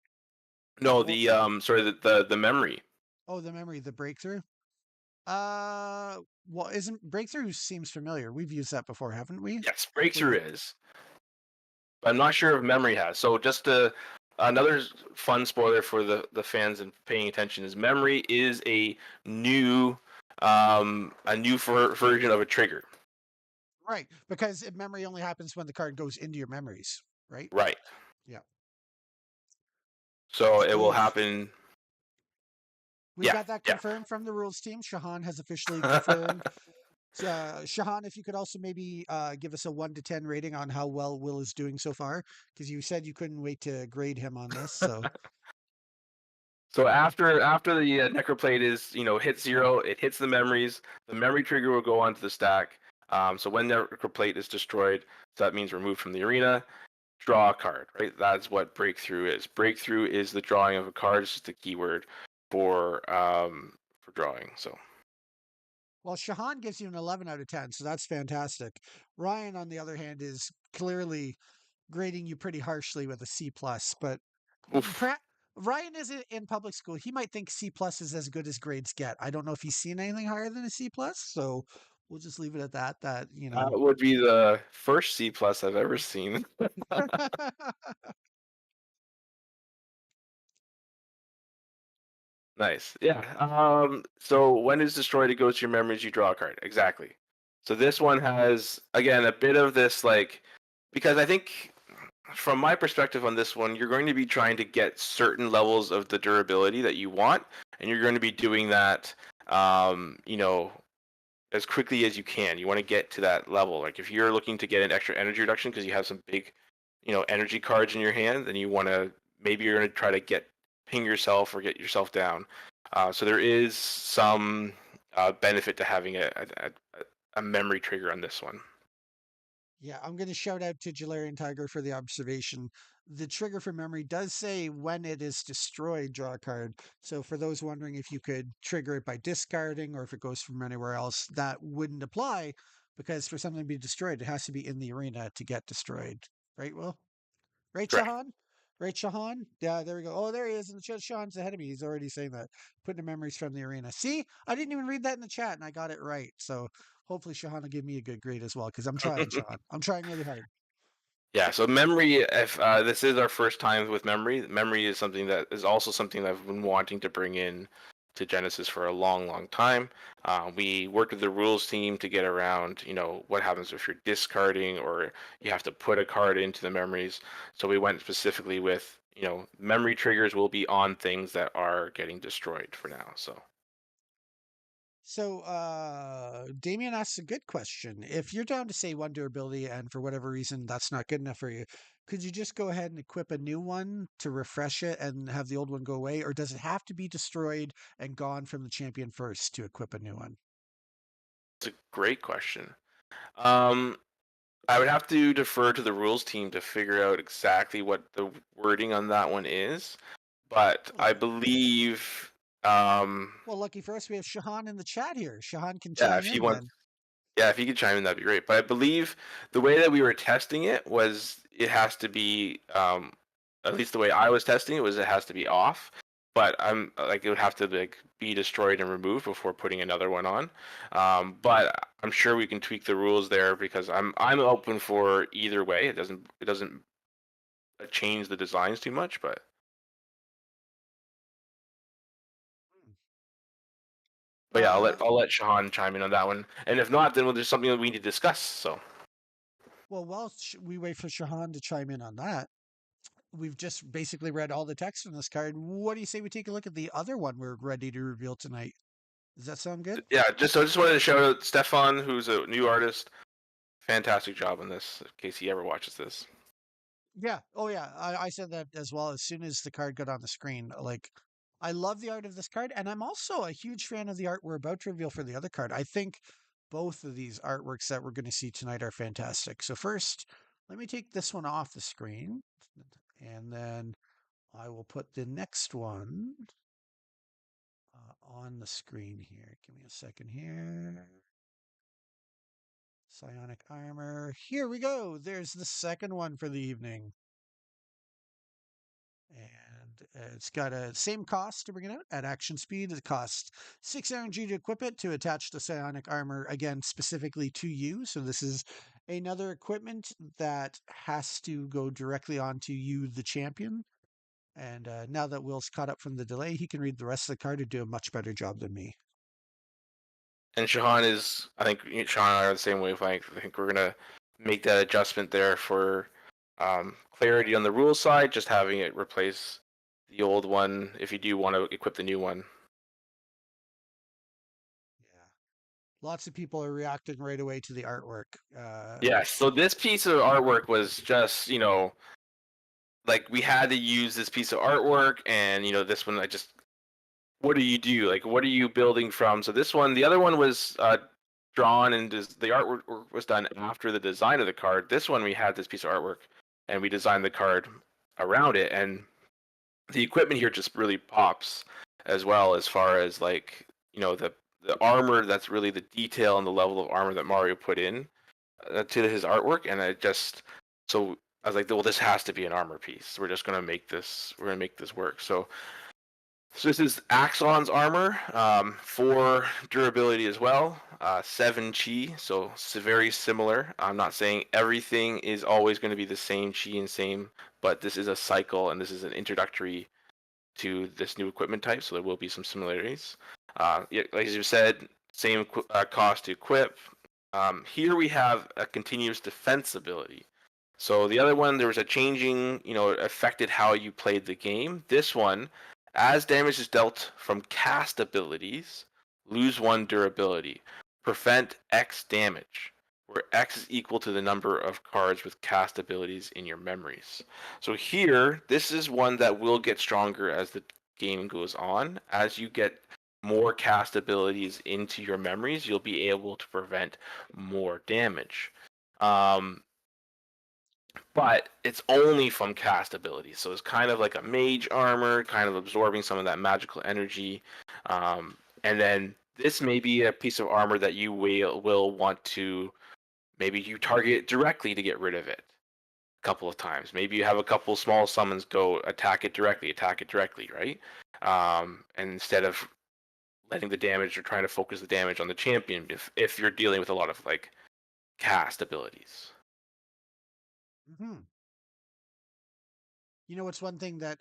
Speaker 3: No,
Speaker 2: Or,
Speaker 3: the memory.
Speaker 2: oh, the memory, the breakthrough? Well, isn't breakthrough seems familiar. We've used that before, haven't we?
Speaker 3: Yes,
Speaker 2: With
Speaker 3: breakthrough is. But I'm not sure if memory has. So another fun spoiler for the fans and paying attention is memory is a new version of a trigger.
Speaker 2: right, because memory only happens when the card goes into your memories, right?
Speaker 3: Right.
Speaker 2: Yeah.
Speaker 3: So it will
Speaker 2: Sweet.
Speaker 3: happen.
Speaker 2: We've
Speaker 3: Yeah.
Speaker 2: got that
Speaker 3: Yeah.
Speaker 2: confirmed from the rules team. Shahan has officially confirmed Shahan, if you could also maybe give us a 1 to 10 rating on how well Will is doing so far, because you said you couldn't wait to grade him on this. So,
Speaker 3: So after the necroplate is hit 0, it hits the memories. The memory trigger will go onto the stack. So when necroplate is destroyed, so that means removed from the arena. Draw a card, right? That's what breakthrough is. Breakthrough is the drawing of a card. It's just a keyword for drawing. So
Speaker 2: well, Shahan gives you an 11 out of 10, so that's fantastic. Ryan, on the other hand, is clearly grading you pretty harshly with a C plus, but
Speaker 3: oof.
Speaker 2: perhaps Ryan is in public school. He might think C plus is as good as grades get. I don't know if he's seen anything higher than a C plus, so we'll just leave it at that.
Speaker 3: That would be the first C plus I've ever seen. Nice. Yeah. So when it's destroyed, it goes to your memories. You draw a card. Exactly. So this one has again a bit of this because I think from my perspective on this one, you're going to be trying to get certain levels of the durability that you want, and you're going to be doing that, as quickly as you can. You want to get to that level. Like if you're looking to get an extra energy reduction because you have some big, energy cards in your hand, then maybe you're going to try to ping yourself or get yourself down. So there is some benefit to having a memory trigger on this one.
Speaker 2: Yeah, I'm going to shout out to Jalarian Tiger for the observation. The trigger for memory does say when it is destroyed, draw a card. So for those wondering if you could trigger it by discarding or if it goes from anywhere else, that wouldn't apply because for something to be destroyed, it has to be in the arena to get destroyed. Right, Will? Right,
Speaker 3: Correct.
Speaker 2: Shahan? Right, Shahan? Yeah, there we go. Oh, there he is. And Shahan's ahead of me. He's already saying that. Putting the memories from the arena. See, I didn't even read that in the chat and I got it right. So hopefully Shahan will give me a good grade as well because I'm trying, Shahan. I'm trying really hard.
Speaker 3: Yeah, so memory, if this is our first time with memory is something that is also something that I've been wanting to bring in to Genesis for a long, long time. We worked with the rules team to get around, what happens if you're discarding or you have to put a card into the memories. So we went specifically with, memory triggers will be on things that are getting destroyed for now. So
Speaker 2: So, Damien asks a good question. If you're down to say one durability and for whatever reason that's not good enough for you, could you just go ahead and equip a new one to refresh it and have the old one go away? Or does it have to be destroyed and gone from the champion first to equip a new one?
Speaker 3: it's a great question. Um, I would have to defer to the rules team to figure out exactly what the wording on that one is, but I
Speaker 2: Okay.
Speaker 3: believe, um,
Speaker 2: Well, lucky for us, we have Shahan in the chat here. Shahan can
Speaker 3: yeah,
Speaker 2: chime in then.
Speaker 3: if he could chime in, that'd be great. But I believe the way that we were testing it was it has to be, at least the way I was testing it was it has to be off. But I'm like it would have to be destroyed and removed before putting another one on. But I'm sure we can tweak the rules there because I'm open for either way. It doesn't change the designs too much, but yeah,
Speaker 2: Uh,
Speaker 3: I'll let Shahan chime in on that one. And if not, then there's something that we need to discuss. So
Speaker 2: well, while we wait for Shahan to chime in on that, we've just basically read all the text on this card. What do you say we take a look at the other one we're ready to reveal tonight? Does that sound good?
Speaker 3: yeah, just wanted to shout out Stefan, who's a new artist. Fantastic job on this. In case he ever watches this.
Speaker 2: Yeah. Oh, yeah. I said that as well as soon as the card got on the screen. Like, I love the art of this card, and I'm also a huge fan of the art we're about to reveal for the other card. I think both of these artworks that we're going to see tonight are fantastic. So first, let me take this one off the screen, and then I will put the next one on the screen here. Give me a second here. Psionic armor. Here we go. There's the second one for the evening. And it's got a same cost to bring it out at action speed. It costs 6 energy to equip it to attach the psionic armor again specifically to you. So this is another equipment that has to go directly onto you, the champion. And now that Will's caught up from the delay, he can read the rest of the card to do a much better job than me.
Speaker 3: And Shahan is, I think Shahan and I are the same wavelength. I think we're gonna make that adjustment there for clarity on the rules side, just having it replace the old one if you do want to equip the new one.
Speaker 2: Yeah. Lots of people are reacting right away to the artwork.
Speaker 3: Yeah, so this piece of artwork was just, like we had to use this piece of artwork, and this one I just, what do you do? Like, what are you building from? So this one, the other one was drawn, and the artwork was done after the design of the card. This one, we had this piece of artwork, and we designed the card around it, and the equipment here just really pops as well, as far as like the armor. That's really the detail and the level of armor that Mario put in to his artwork, and I just so I was like, well, this has to be an armor piece. We're just gonna make this. We're gonna make this work. So this is Axon's armor, 4 durability as well, 7 chi, so it's very similar. I'm not saying everything is always going to be the same chi and same, but this is a cycle, and this is an introductory to this new equipment type, so there will be some similarities. Yeah, like you said, same cost to equip. Here we have a continuous defense ability. So the other one, there was a changing, affected how you played the game. This one, as damage is dealt from cast abilities, lose 1 durability. Prevent X damage, where X is equal to the number of cards with cast abilities in your memories. So here, this is one that will get stronger as the game goes on. As you get more cast abilities into your memories, you'll be able to prevent more damage. But it's only from cast abilities. So it's kind of like a mage armor, kind of absorbing some of that magical energy. And then this may be a piece of armor that you will want to, maybe you target directly to get rid of it a couple of times. Maybe you have a couple small summons go attack it directly, right? And instead of letting the damage or trying to focus the damage on the champion, if you're dealing with a lot of like cast abilities.
Speaker 2: Hmm. What's one thing that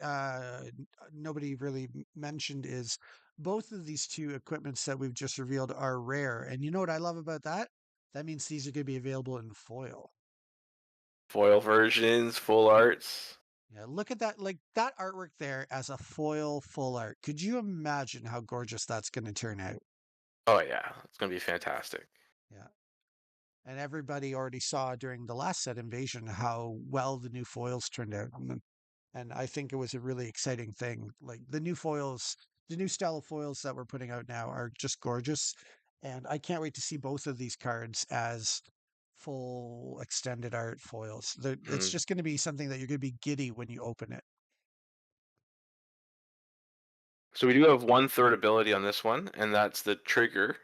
Speaker 2: nobody really mentioned is both of these two equipments that we've just revealed are rare. And you know what I love about that? That means these are going to be available in foil.
Speaker 3: Foil versions, full arts.
Speaker 2: Yeah, look at that, like that artwork there as a foil full art. Could you imagine how gorgeous that's going to turn out?
Speaker 3: Oh yeah, it's gonna be fantastic.
Speaker 2: Yeah. And everybody already saw during the last set invasion how well the new foils turned out. And I think it was a really exciting thing. Like the new foils, the new style of foils that we're putting out now are just gorgeous. And I can't wait to see both of these cards as full extended art foils. It's
Speaker 3: Mm.
Speaker 2: just going to be something that you're going to be giddy when you open it.
Speaker 3: So we do have 1/3 ability on this one, and that's the trigger.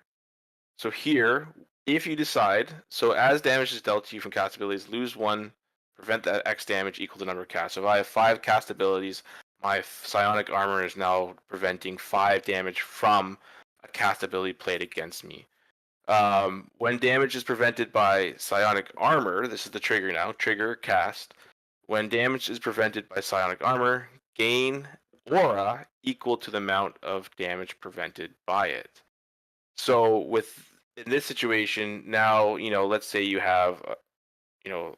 Speaker 3: So here, if you decide, so as damage is dealt to you from cast abilities, lose 1, prevent that X damage equal to number of cast. So if I have 5 cast abilities, my psionic armor is now preventing 5 damage from a cast ability played against me. When damage is prevented by psionic armor, this is the trigger now, trigger cast. When damage is prevented by psionic armor, gain aura equal to the amount of damage prevented by it. So with in this situation now, let's say you have you know,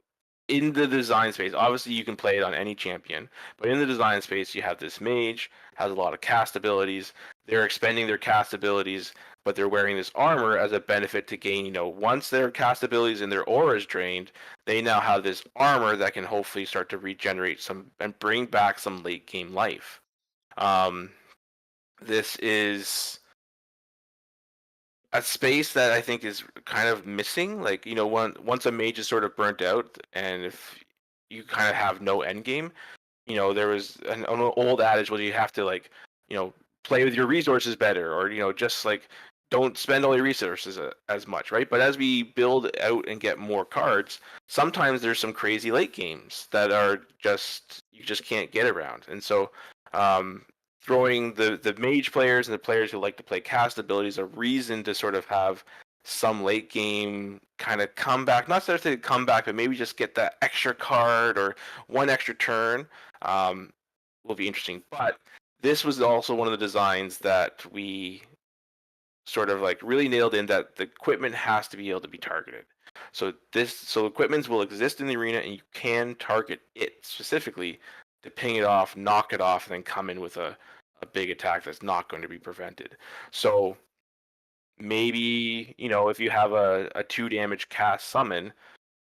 Speaker 3: in the design space, obviously you can play it on any champion, but in the design space, you have this mage, has a lot of cast abilities. They're expending their cast abilities, but they're wearing this armor as a benefit to gain, once their cast abilities and their aura is drained, they now have this armor that can hopefully start to regenerate some and bring back some late game life. Um, this is a space that I think is kind of missing. Like, once a mage is sort of burnt out, and if you kind of have no end game, there was an old adage where you have to like, you know, play with your resources better, or just like don't spend all your resources as much, right? But as we build out and get more cards, sometimes there's some crazy late games that are just you just can't get around, and so um, throwing the mage players and the players who like to play cast abilities a reason to sort of have some late game kind of comeback, not necessarily comeback, but maybe just get that extra card or one extra turn, um, will be interesting. But this was also one of the designs that we sort of like really nailed in, that the equipment has to be able to be targeted. So equipments will exist in the arena, and you can target it specifically to ping it off, knock it off, and then come in with a big attack that's not going to be prevented. So maybe if you have a 2 damage cast summon,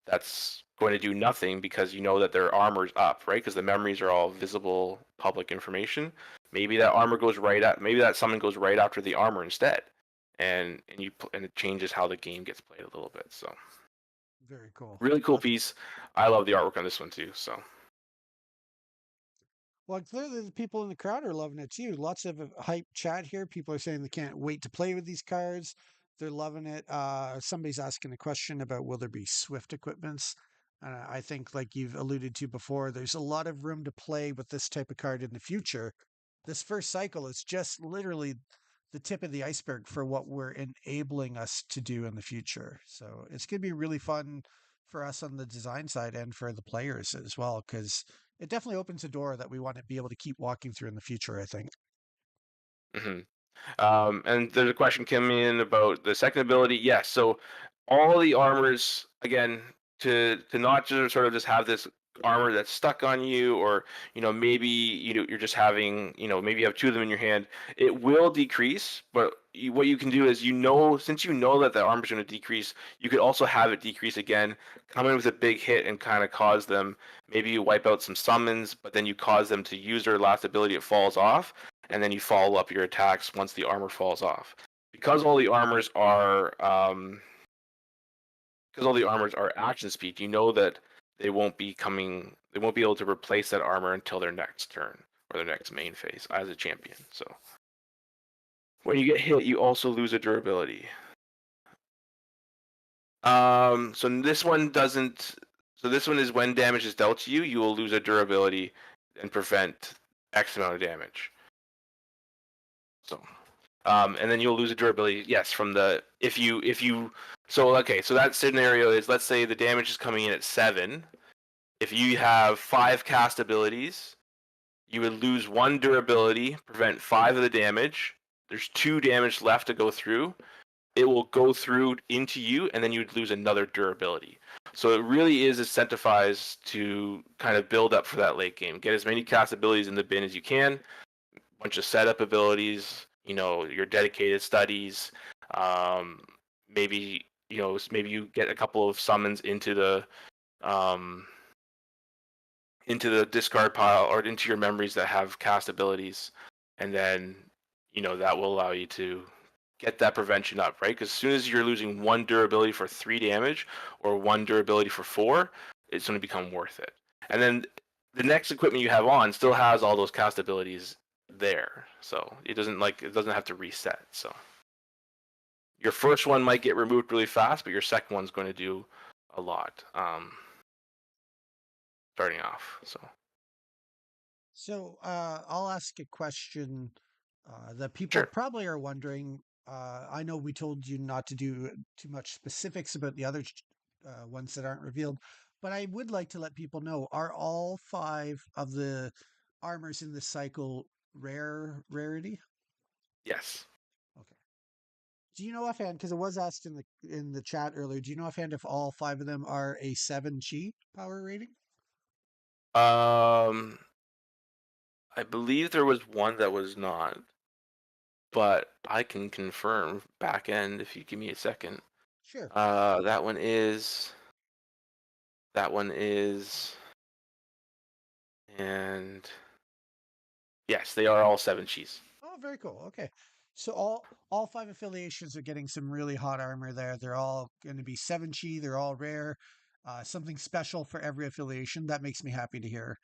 Speaker 3: that's going to do nothing because you know that their armor's up, right? Because the memories are all visible public information. Maybe that armor goes right at maybe that summon goes right after the armor instead, and it changes how the game gets played a little bit. So
Speaker 2: Very cool.
Speaker 3: really cool piece. I love the artwork on this one too. So
Speaker 2: Well, clearly the people in the crowd are loving it too. Lots of hype chat here. People are saying they can't wait to play with these cards. They're loving it. Somebody's asking a question about will there be Swift equipments? I think, like you've alluded to before, there's a lot of room to play with this type of card in the future. This first cycle is just literally the tip of the iceberg for what we're enabling us to do in the future. So it's going to be really fun for us on the design side and for the players as well, because it definitely opens a door that we want to be able to keep walking through in the future, I think.
Speaker 3: hmm and there's a question coming in about the second ability. Yes, so all the armors again to not just sort of just have this armor that's stuck on you, or maybe you're just having maybe you have two of them in your hand. It will decrease, but what you can do is since you know that the armor is going to decrease, you could also have it decrease again, come in with a big hit and kind of cause them. Maybe you wipe out some summons, but then you cause them to use their last ability. It falls off, and then you follow up your attacks once the armor falls off. Because all the armors are action speed, you know that they won't be able to replace that armor until their next turn or their next main phase as a champion. So when you get hit, you also lose a durability. So this one doesn't. So this one is when damage is dealt to you, you will lose a durability and prevent X amount of damage. So and then you'll lose a durability. Yes, from the if you so okay. So that scenario is, let's say the damage is coming in at 7. If you have 5 cast abilities, you would lose 1 durability, prevent 5 of the damage. There's 2 damage left to go through. It will go through into you, and then you would lose another durability. So it really is incentivized to kind of build up for that late game. Get as many cast abilities in the bin as you can, bunch of setup abilities, your dedicated studies. Maybe maybe you get a couple of summons um, into the discard pile or into your memories that have cast abilities, and then that will allow you to get that prevention up, right? Because as soon as you're losing 1 durability for 3 damage or 1 durability for 4, it's going to become worth it. And then the next equipment you have on still has all those cast abilities there, so it doesn't have to reset. So your first one might get removed really fast, but your second one's going to do a lot starting off.
Speaker 2: So I'll ask a question that people
Speaker 3: Sure.
Speaker 2: probably are wondering. I know we told you not to do too much specifics about the other ones that aren't revealed, but I would like to let people know, are all 5 of the armors in this cycle rarity?
Speaker 3: Yes.
Speaker 2: Okay. Do you know offhand, because it was asked in the chat earlier, do you know offhand if all 5 of them are a 7 chi power rating?
Speaker 3: um I believe there was one that was not, but I can confirm back end if you give me a second.
Speaker 2: Sure.
Speaker 3: That one is. That one is. And yes, they are all 7 cheese.
Speaker 2: Oh, very cool. Okay. So all 5 affiliations are getting some really hot armor there. They're all going to be 7 chi. They're all rare. Something special for every affiliation. That makes me happy to hear.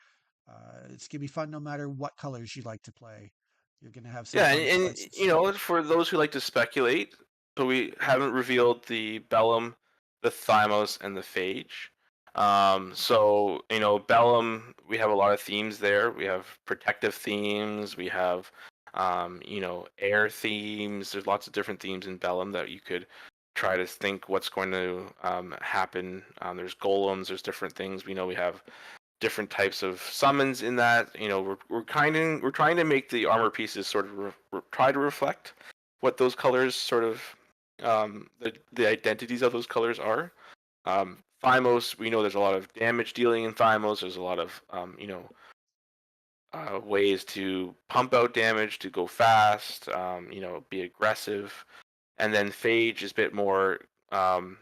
Speaker 2: It's going to be fun no matter what colors you like to play. You're going to have some
Speaker 3: Yeah,
Speaker 2: fun
Speaker 3: and
Speaker 2: choices.
Speaker 3: for those who like to speculate, so we haven't revealed the Bellum, the Thymos, and the Phage. So Bellum, we have a lot of themes there. We have protective themes. We have air themes. There's lots of different themes in Bellum that you could try to think what's going to happen. There's golems. There's different things. We know we have different types of summons in that. We're trying to make the armor pieces sort of try to reflect what those colors sort of the identities of those colors are. Thymos, we know there's a lot of damage dealing in Thymos. There's a lot of ways to pump out damage, to go fast, be aggressive. and then Phage is a bit more um,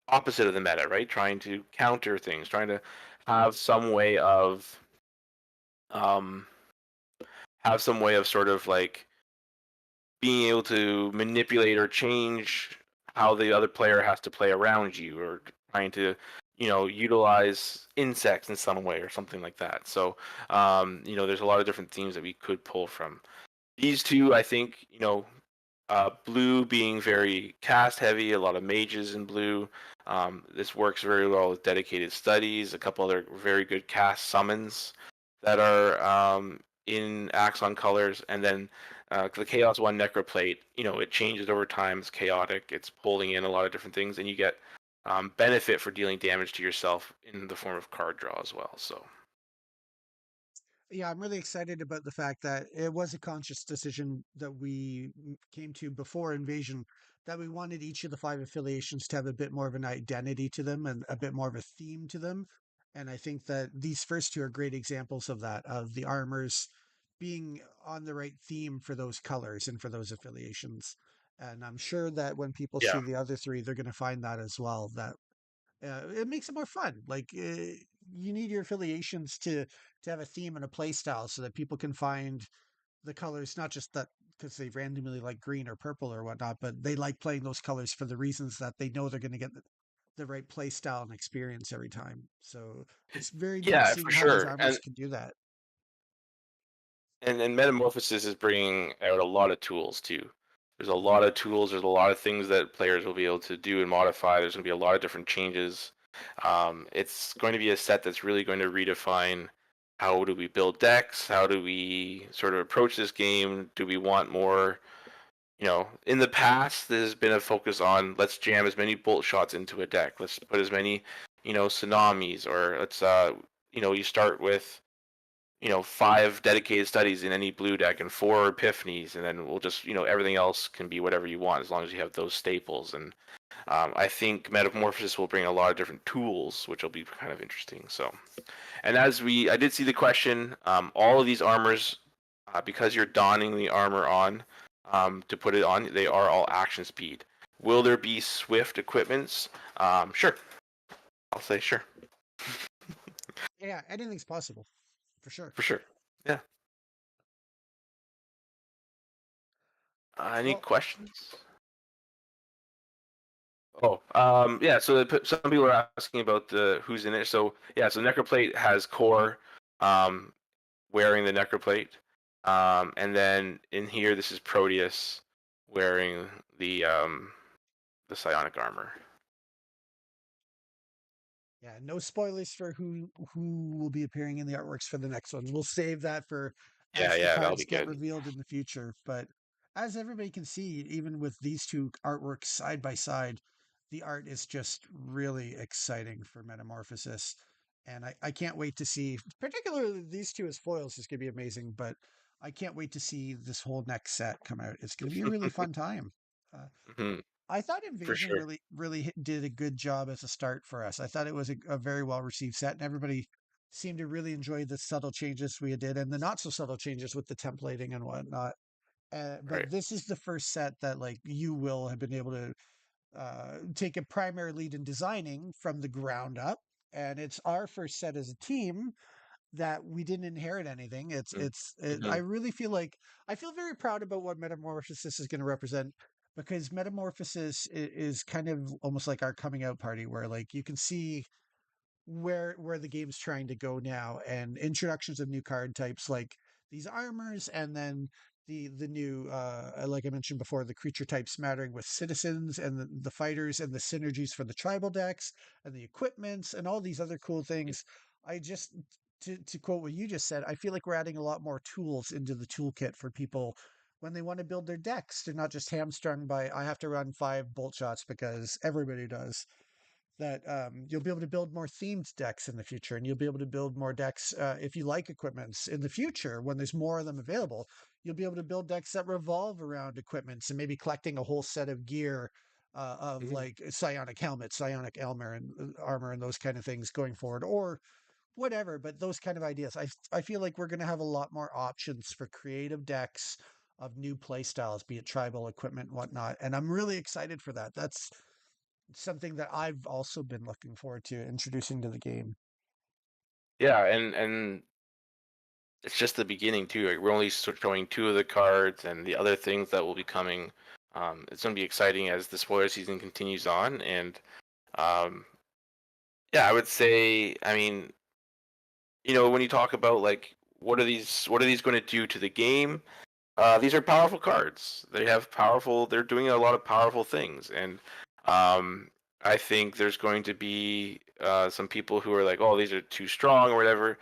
Speaker 3: opposite of the meta, right? Trying to counter things, trying to have some way of um, sort of like being able to manipulate or change how the other player has to play around you, or trying to utilize insects in some way or something like that. So there's a lot of different themes that we could pull from these two. I think blue being very cast heavy, a lot of mages in blue. This works very well with dedicated studies, a couple other very good cast summons that are in Axon colors, and then the Chaos One Necroplate. It changes over time. It's chaotic. It's pulling in a lot of different things, and you get benefit for dealing damage to yourself in the form of card draw as well. So
Speaker 2: Yeah, I'm really excited about the fact that it was a conscious decision that we came to before Invasion, that we wanted each of the five affiliations to have a bit more of an identity to them and a bit more of a theme to them. And I think that these first two are great examples of that, of the armors being on the right theme for those colors and for those affiliations. And I'm sure that when people
Speaker 3: yeah,
Speaker 2: see the other three, they're going to find that as well, that it makes it more fun. Like you need your affiliations to have a theme and a play style so that people can find the colors, not just that because they randomly like green or purple or whatnot, but they like playing those colors for the reasons that they know they're going to get the right play style and experience every time. So it's very neat
Speaker 3: yeah,
Speaker 2: seeing
Speaker 3: for
Speaker 2: how these
Speaker 3: sure.
Speaker 2: armors can do that.
Speaker 3: And Metamorphosis is bringing out a lot of tools too. There's a lot of tools. There's a lot of things that players will be able to do and modify. There's going to be a lot of different changes. It's going to be a set that's really going to redefine how do we build decks? How do we sort of approach this game? Do we want more? In the past, there's been a focus on let's jam as many bolt shots into a deck. Let's put as many, tsunamis, or let's, you start with five dedicated studies in any blue deck and four epiphanies, and then we'll just, everything else can be whatever you want as long as you have those staples. And I think Metamorphosis will bring a lot of different tools, which will be kind of interesting. So, and I did see the question, all of these armors, because you're donning the armor on to put it on, they are all action speed. Will there be swift equipments? Sure. I'll say sure.
Speaker 2: Yeah, anything's possible for sure.
Speaker 3: For sure. Yeah. Any
Speaker 2: Well,
Speaker 3: questions? Oh, yeah. So some people are asking about the who's in it. So yeah, so Necroplate has Core, um, wearing the Necroplate, and then in here this is Proteus wearing the psionic armor.
Speaker 2: yeah, no spoilers for who will be appearing in the artworks for the next ones. We'll save that for
Speaker 3: Yeah,
Speaker 2: as the
Speaker 3: yeah, that'll
Speaker 2: cards
Speaker 3: be
Speaker 2: get
Speaker 3: good.
Speaker 2: revealed in the future. But as everybody can see, even with these two artworks side by side, the art is just really exciting for Metamorphosis. And I can't wait to see, particularly these two as foils is going to be amazing. But I can't wait to see this whole next set come out. It's going to be a really fun time. Uh,
Speaker 3: Hmm.
Speaker 2: I thought
Speaker 3: For
Speaker 2: Invasion
Speaker 3: sure.
Speaker 2: really did a good job as a start for us. I thought it was a very well received set, and everybody seemed to really enjoy the subtle changes we did and the not so subtle changes with the templating and whatnot.
Speaker 3: Right.
Speaker 2: But this is the first set that like you will have been able to take a primary lead in designing from the ground up, and it's our first set as a team that we didn't inherit anything. I
Speaker 3: Mm-hmm.
Speaker 2: really feel like I feel very proud about what Metamorphosis is going to represent because Metamorphosis is kind of almost like our coming out party where like you can see where the game's trying to go now and introductions of new card types like these armors and then the new like I mentioned before the creature types mattering with citizens and the fighters and the synergies for the tribal decks and the equipments and all these other cool things. I just to quote what you just said, I feel like we're adding a lot more tools into the toolkit for people when they want to build their decks. They're not just hamstrung by I have to run five bolt shots because everybody does that. You'll be able to build more themed decks in the future, and you'll be able to build more decks if you like equipments in the future when there's more of them available. You'll be able to build decks that revolve around equipments and maybe collecting a whole set of gear of
Speaker 3: Hmm.
Speaker 2: like psionic helmet, psionic armor, and those kind of things going forward, or whatever. But those kind of ideas, I feel like we're going to have a lot more options for creative decks of new play styles, be it tribal equipment and whatnot. And I'm really excited for that. That's something that I've also been looking forward to introducing to the game.
Speaker 3: Yeah, and it's just the beginning too. Like, we're only showing two of the cards, and the other things that will be coming. It's going to be exciting as the spoiler season continues on, and um, yeah, I would say, I mean, when you talk about like what are these going to do to the game? These are powerful cards. They're doing a lot of powerful things, and I think there's going to be some people who are like, oh, these are too strong or whatever.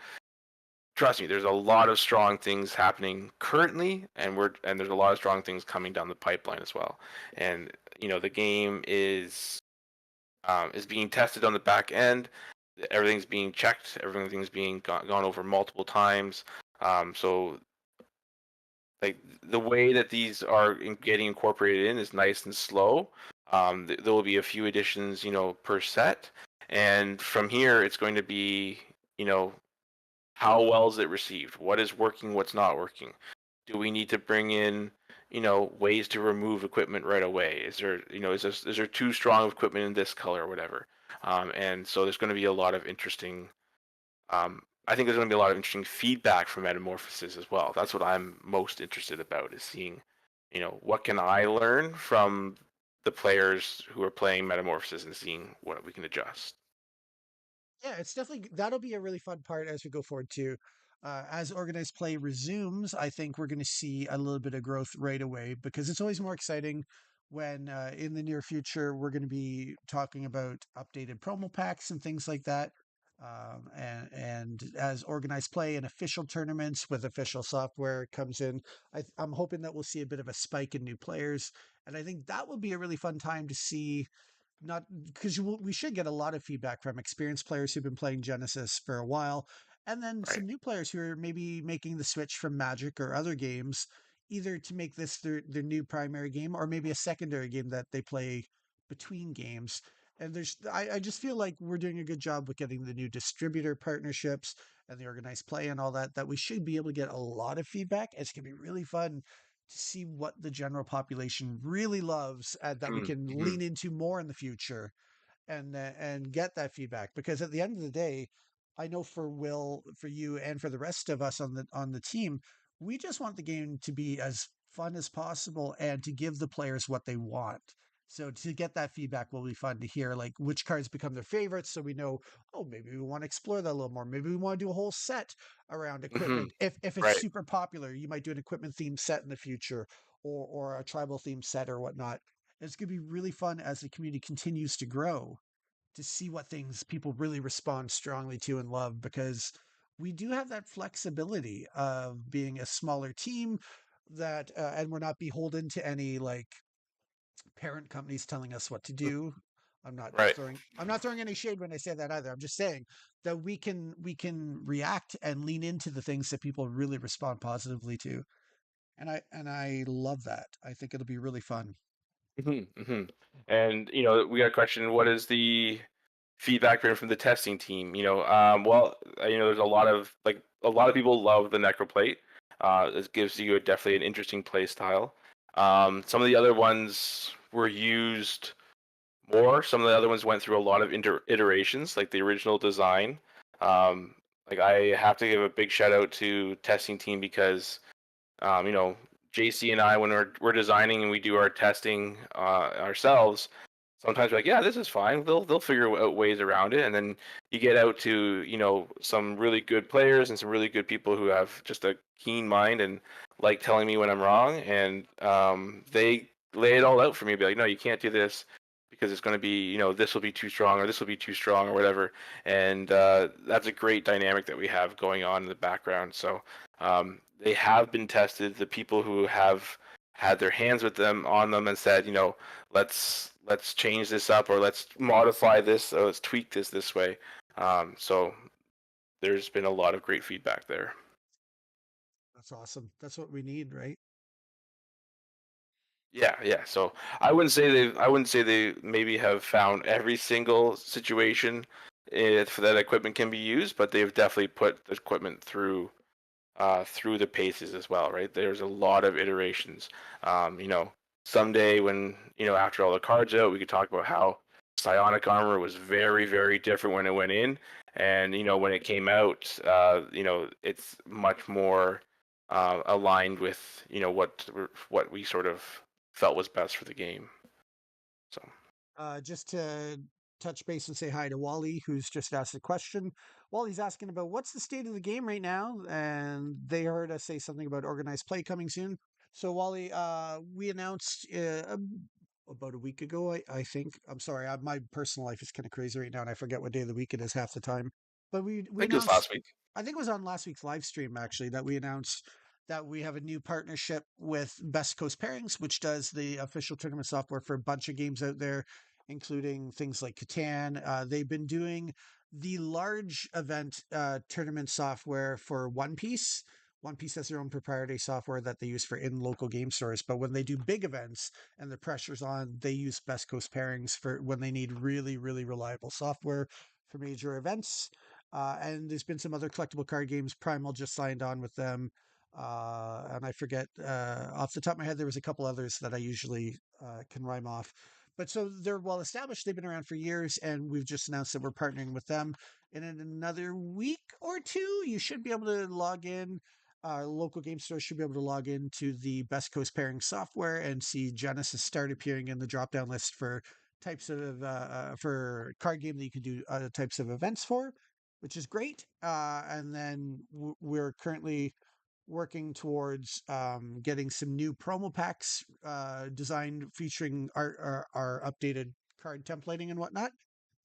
Speaker 3: Trust me, there's a lot of strong things happening currently, and there's a lot of strong things coming down the pipeline as well. And the game is being tested on the back end. Everything's being checked. Everything's being gone over multiple times. So like the way that these are getting incorporated in is nice and slow. There will be a few additions, per set, and from here it's going to be, you know, how well is it received? What is working? What's not working? Do we need to bring in, ways to remove equipment right away? Is there, is there too strong of equipment in this color or whatever? And so there's going to be a lot of interesting. I think there's going to be a lot of interesting feedback from Metamorphosis as well. That's what I'm most interested about, is seeing, what can I learn from the players who are playing Metamorphosis and seeing what we can adjust.
Speaker 2: Yeah, it's definitely that'll be a really fun part as we go forward too. As organized play resumes, I think we're going to see a little bit of growth right away because it's always more exciting when in the near future we're going to be talking about updated promo packs and things like that. And as organized play and official tournaments with official software comes in, I'm hoping that we'll see a bit of a spike in new players, and I think that will be a really fun time to see, not because we should get a lot of feedback from experienced players who've been playing Genesis for a while, and then
Speaker 3: Right.
Speaker 2: some new players who are maybe making the switch from Magic or other games, either to make this their new primary game or maybe a secondary game that they play between games. And I just feel like we're doing a good job with getting the new distributor partnerships and the organized play and all that, that we should be able to get a lot of feedback. It's going to be really fun to see what the general population really loves and that we can
Speaker 3: Mm-hmm.
Speaker 2: lean into more in the future, and get that feedback, because at the end of the day, I know for Will, for you, and for the rest of us on the team, we just want the game to be as fun as possible and to give the players what they want. So to get that feedback will be fun to hear, like which cards become their favorites, so we know, oh, maybe we want to explore that a little more. Maybe we want to do a whole set around
Speaker 3: Mm-hmm.
Speaker 2: equipment. If it's
Speaker 3: Right.
Speaker 2: super popular, you might do an equipment themed set in the future, or a tribal themed set or whatnot. It's going to be really fun as the community continues to grow to see what things people really respond strongly to and love, because we do have that flexibility of being a smaller team, that and we're not beholden to any like parent companies telling us what to do.
Speaker 3: Right.
Speaker 2: I'm not throwing any shade when I say that either. I'm just saying that we can react and lean into the things that people really respond positively to. And I love that. I think it'll be really fun.
Speaker 3: Mm-hmm. And we got a question. What is the feedback been from the testing team? Well, there's a lot of people love the Necroplate. It gives you definitely an interesting play style. Some of the other ones were used more. Some of the other ones went through a lot of iterations, like the original design. Um, like, I have to give a big shout out to testing team because um, you know, JC and I, when we're designing and we do our testing ourselves, sometimes we're like, yeah, this is fine. They'll figure out ways around it, and then you get out to some really good players and some really good people who have just a keen mind and like telling me when I'm wrong, and they lay it all out for me. Be like, no, you can't do this because it's going to be, this will be too strong, or this will be too strong, or whatever. And that's a great dynamic that we have going on in the background. So they have been tested. The people who have had their hands with them on them and said, let's change this up, or let's modify this, or let's tweak this way. So there's been a lot of great feedback there.
Speaker 2: That's awesome. That's what we need, right?
Speaker 3: Yeah, yeah. So I wouldn't say they maybe have found every single situation if that equipment can be used, but they've definitely put the equipment through through the paces as well, right? There's a lot of iterations. You know, someday when, you know, after all the cards out, we could talk about how psionic armor was very, very different when it went in, and you know, when it came out, you know, it's much more aligned with, you know, what we sort of felt was best for the game. So
Speaker 2: Just to touch base and say hi to Wally, who's just asked a question. Wally's asking about what's the state of the game right now, and they heard us say something about organized play coming soon. So Wally, we announced about a week ago, I think. I'm sorry, my personal life is kind of crazy right now, and I forget what day of the week it is half the time. But we
Speaker 3: I think it was
Speaker 2: announced,
Speaker 3: last week.
Speaker 2: I think it was on last week's live stream actually, that we announced that we have a new partnership with Best Coast Pairings, which does the official tournament software for a bunch of games out there, including things like Catan. They've been doing the large event tournament software for One Piece. One Piece has their own proprietary software that they use for in local game stores. But when they do big events and the pressure's on, they use Best Coast Pairings for when they need really, really reliable software for major events. And there's been some other collectible card games. Primal just signed on with them. And I forget off the top of my head, there was a couple others that I usually can rhyme off. But so they're well established. They've been around for years, and we've just announced that we're partnering with them. And in another week or two, you should be able to log in. Local game stores should be able to log into the Best Coast pairing software and see Genesis start appearing in the drop down list for types of for card game that you can do types of events for, which is great. And then we're currently working towards getting some new promo packs designed featuring our updated card templating and whatnot.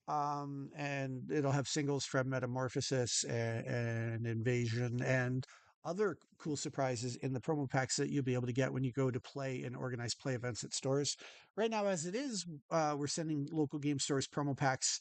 Speaker 2: And it'll have singles from Metamorphosis and Invasion and other cool surprises in the promo packs that you'll be able to get when you go to play and organize play events at stores. Right now, as it is, we're sending local game stores promo packs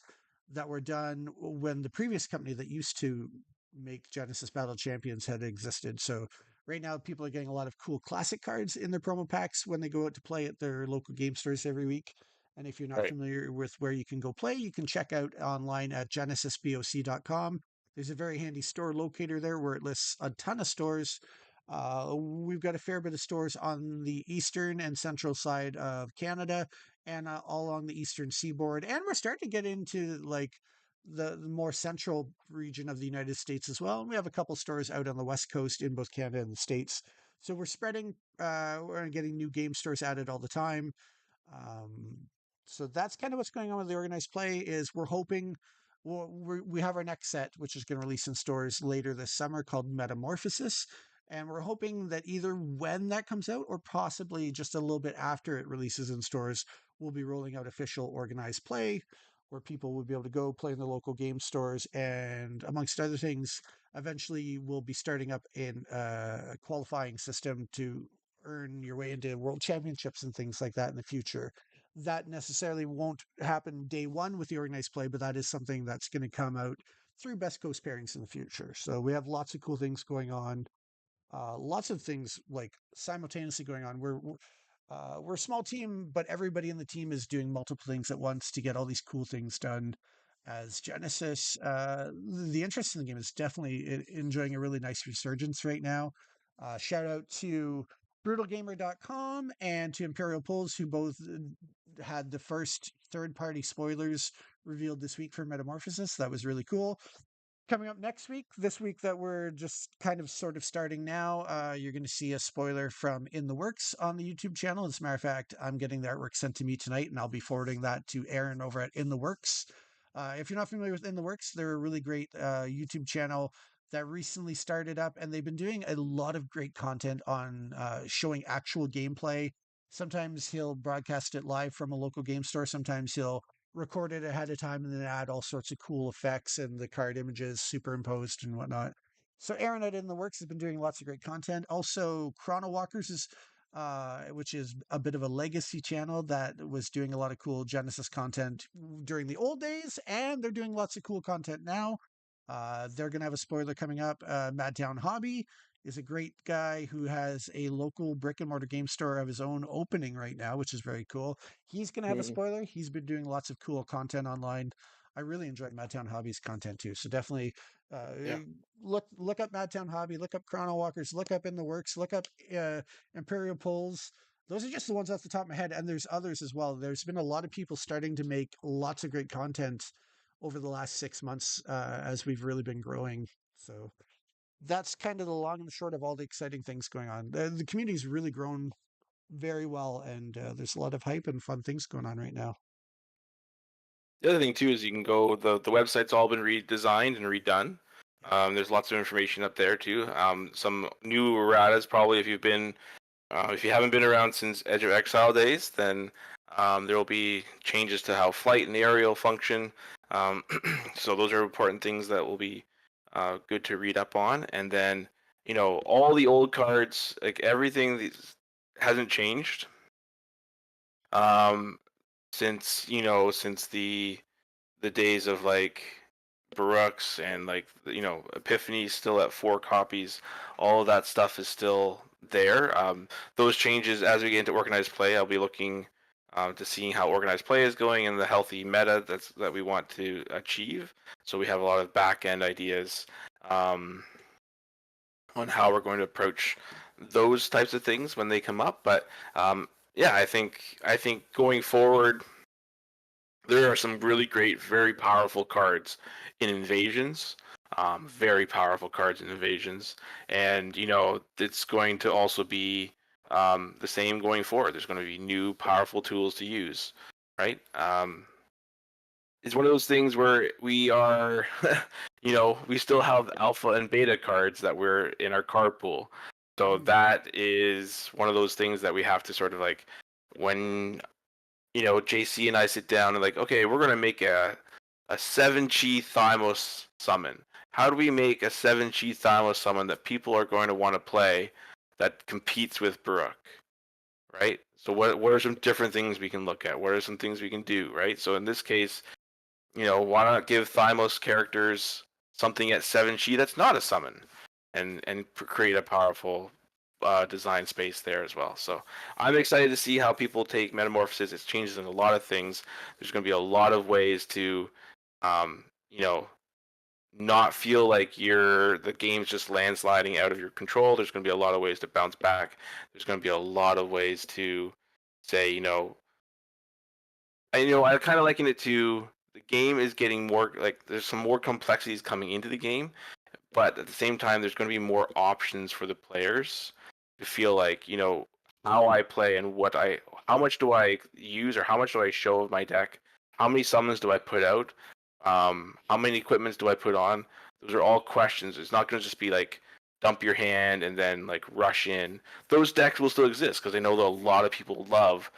Speaker 2: that were done when the previous company that used to make Genesis Battle Champions had existed. So right now, people are getting a lot of cool classic cards in their promo packs when they go out to play at their local game stores every week. And if you're not
Speaker 3: Right.
Speaker 2: familiar with where you can go play, you can check out online at genesisboc.com. There's a very handy store locator there where it lists a ton of stores. We've got a fair bit of stores on the eastern and central side of Canada and all along the eastern seaboard. And we're starting to get into like the more central region of the United States as well. And we have a couple stores out on the west coast in both Canada and the States. So we're spreading, we're getting new game stores added all the time. Um, so that's kind of what's going on with the organized play. Is we're hoping we have our next set, which is going to release in stores later this summer, called Metamorphosis, and we're hoping that either when that comes out or possibly just a little bit after it releases in stores, we'll be rolling out official organized play, where people will be able to go play in the local game stores, and amongst other things, eventually we'll be starting up in a qualifying system to earn your way into world championships and things like that in the future. That necessarily won't happen day one with the organized play, but that is something that's going to come out through Best Coast pairings in the future. So we have lots of cool things going on, lots of things like simultaneously going on. We're a small team, but everybody in the team is doing multiple things at once to get all these cool things done. As Genesis, the interest in the game is definitely enjoying a really nice resurgence right now. Shout out to brutalgamer.com and to Imperial Pulls, who both had the first third party spoilers revealed this week for Metamorphosis. That was really cool. Coming up next week, this week that we're just kind of sort of starting now, you're going to see a spoiler from In the Works on the YouTube channel. As a matter of fact, I'm getting the artwork sent to me tonight, and I'll be forwarding that to Aaron over at In the Works. If you're not familiar with In the Works, they're a really great YouTube channel that recently started up, and they've been doing a lot of great content on showing actual gameplay. Sometimes he'll broadcast it live from a local game store. Sometimes he'll record it ahead of time and then add all sorts of cool effects and the card images superimposed and whatnot. So Aaron at In the Works has been doing lots of great content. Also, Chrono Walkers is which is a bit of a legacy channel that was doing a lot of cool Genesis content during the old days, and they're doing lots of cool content now. They're going to have a spoiler coming up. Madtown Hobby is a great guy who has a local brick and mortar game store of his own opening right now, which is very cool. He's going to have a
Speaker 3: Mhm.
Speaker 2: spoiler. He's been doing lots of cool content online. I really enjoy Madtown Hobby's content too. So definitely
Speaker 3: Yeah.
Speaker 2: look up Madtown Hobby, look up Chrono Walkers, look up In the Works, look up Imperial Pulls. Those are just the ones off the top of my head, and there's others as well. There's been a lot of people starting to make lots of great content over the last 6 months as we've really been growing. So that's kind of the long and the short of all the exciting things going on. The community's really grown very well, and there's a lot of hype and fun things going on right now.
Speaker 3: The other thing too is you can go the website's all been redesigned and redone. There's lots of information up there too. Some new erratas probably if you haven't been around since Edge of Exile days, then there will be changes to how flight and aerial function. Um, so those are important things that will be good to read up on. And then all the old cards, like everything hasn't changed um, since the days of like Baruch's and like Epiphany's still at 4 copies. All of that stuff is still there. Those changes as we get into organized play, I'll be looking to seeing how organized play is going and the healthy meta that we want to achieve. So we have a lot of back end ideas um, on how we're going to approach those types of things when they come up. But yeah, I think going forward there are some really great, very powerful cards in invasions. Very powerful cards in invasions, and it's going to also be the same going forward. There's going to be new, powerful tools to use, right? It's one of those things where we are, we still have alpha and beta cards that we're in our card pool. So
Speaker 2: Mhm.
Speaker 3: that is one of those things that we have to sort of like when JC and I sit down and like, okay, we're gonna make a 7 chi Thymos summon. How do we make a 7 chi Thymos summon that people are going to want to play that competes with Baruch, right? So what are some different things we can look at? What are some things we can do, right? So in this case, why not give Thymos characters something at 7 chi that's not a summon, and create a powerful design space there as well. So I'm excited to see how people take Metamorphosis. It's changes in a lot of things. There's going to be a lot of ways to, um, you know, not feel like the game's just landsliding out of your control. There's going to be a lot of ways to bounce back. There's going to be a lot of ways to say, I kind of liken it to the game is getting more like there's some more complexities coming into the game, but at the same time there's going to be more options for the players to feel like how I play and how much do I use or how much do I show of my deck, how many summons do I put out, how many equipments do I put on. Those are all questions. It's not going to just be like dump your hand and then like rush in. Those decks will still exist because I know that a lot of people love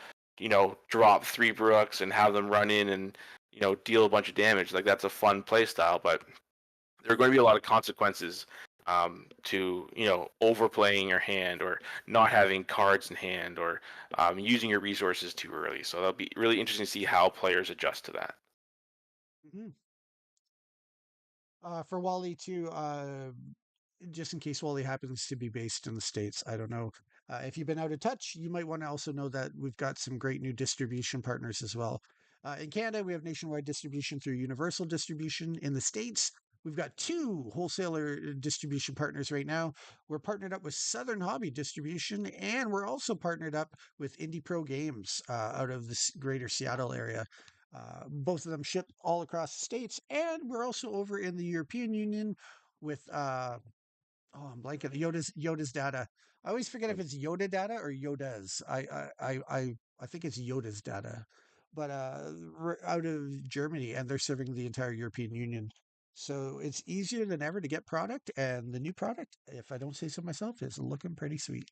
Speaker 3: drop 3 Brooks and have them run in and deal a bunch of damage. Like that's a fun play style, but there are going to be a lot of consequences to overplaying your hand or not having cards in hand or using your resources too early. So that'll be really interesting to see how players adjust to that.
Speaker 2: Mhm. For Wally too, just in case Wally happens to be based in the States, I don't know. If you've been out of touch, you might want to also know that we've got some great new distribution partners as well. In Canada, we have nationwide distribution through Universal Distribution. In the States, we've got two wholesaler distribution partners right now. We're partnered up with Southern Hobby Distribution, and we're also partnered up with Indie Pro Games out of the greater Seattle area. Both of them ship all across the states, and we're also over in the European Union with oh, I'm blanking. Yoda's data. I always forget if it's Yoda data or Yoda's. I think it's Yoda's data, but we're out of Germany, and they're serving the entire European Union. So it's easier than ever to get product, and the new product, if I don't say so myself, is looking pretty sweet.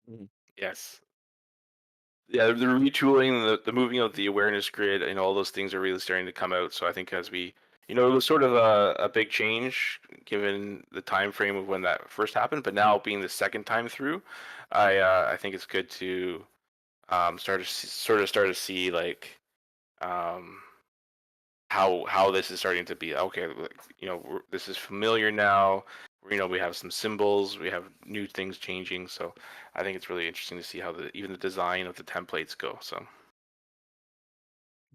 Speaker 3: Mhm. Yes. Yeah, the retooling, the moving of the awareness grid, and all those things are really starting to come out. So I think as it was sort of a big change given the time frame of when that first happened, but now being the second time through, I think it's good to start to see like um, how this is starting to be okay. Like, this is familiar now. We have some symbols, we have new things changing. So I think it's really interesting to see how even the design of the templates go. So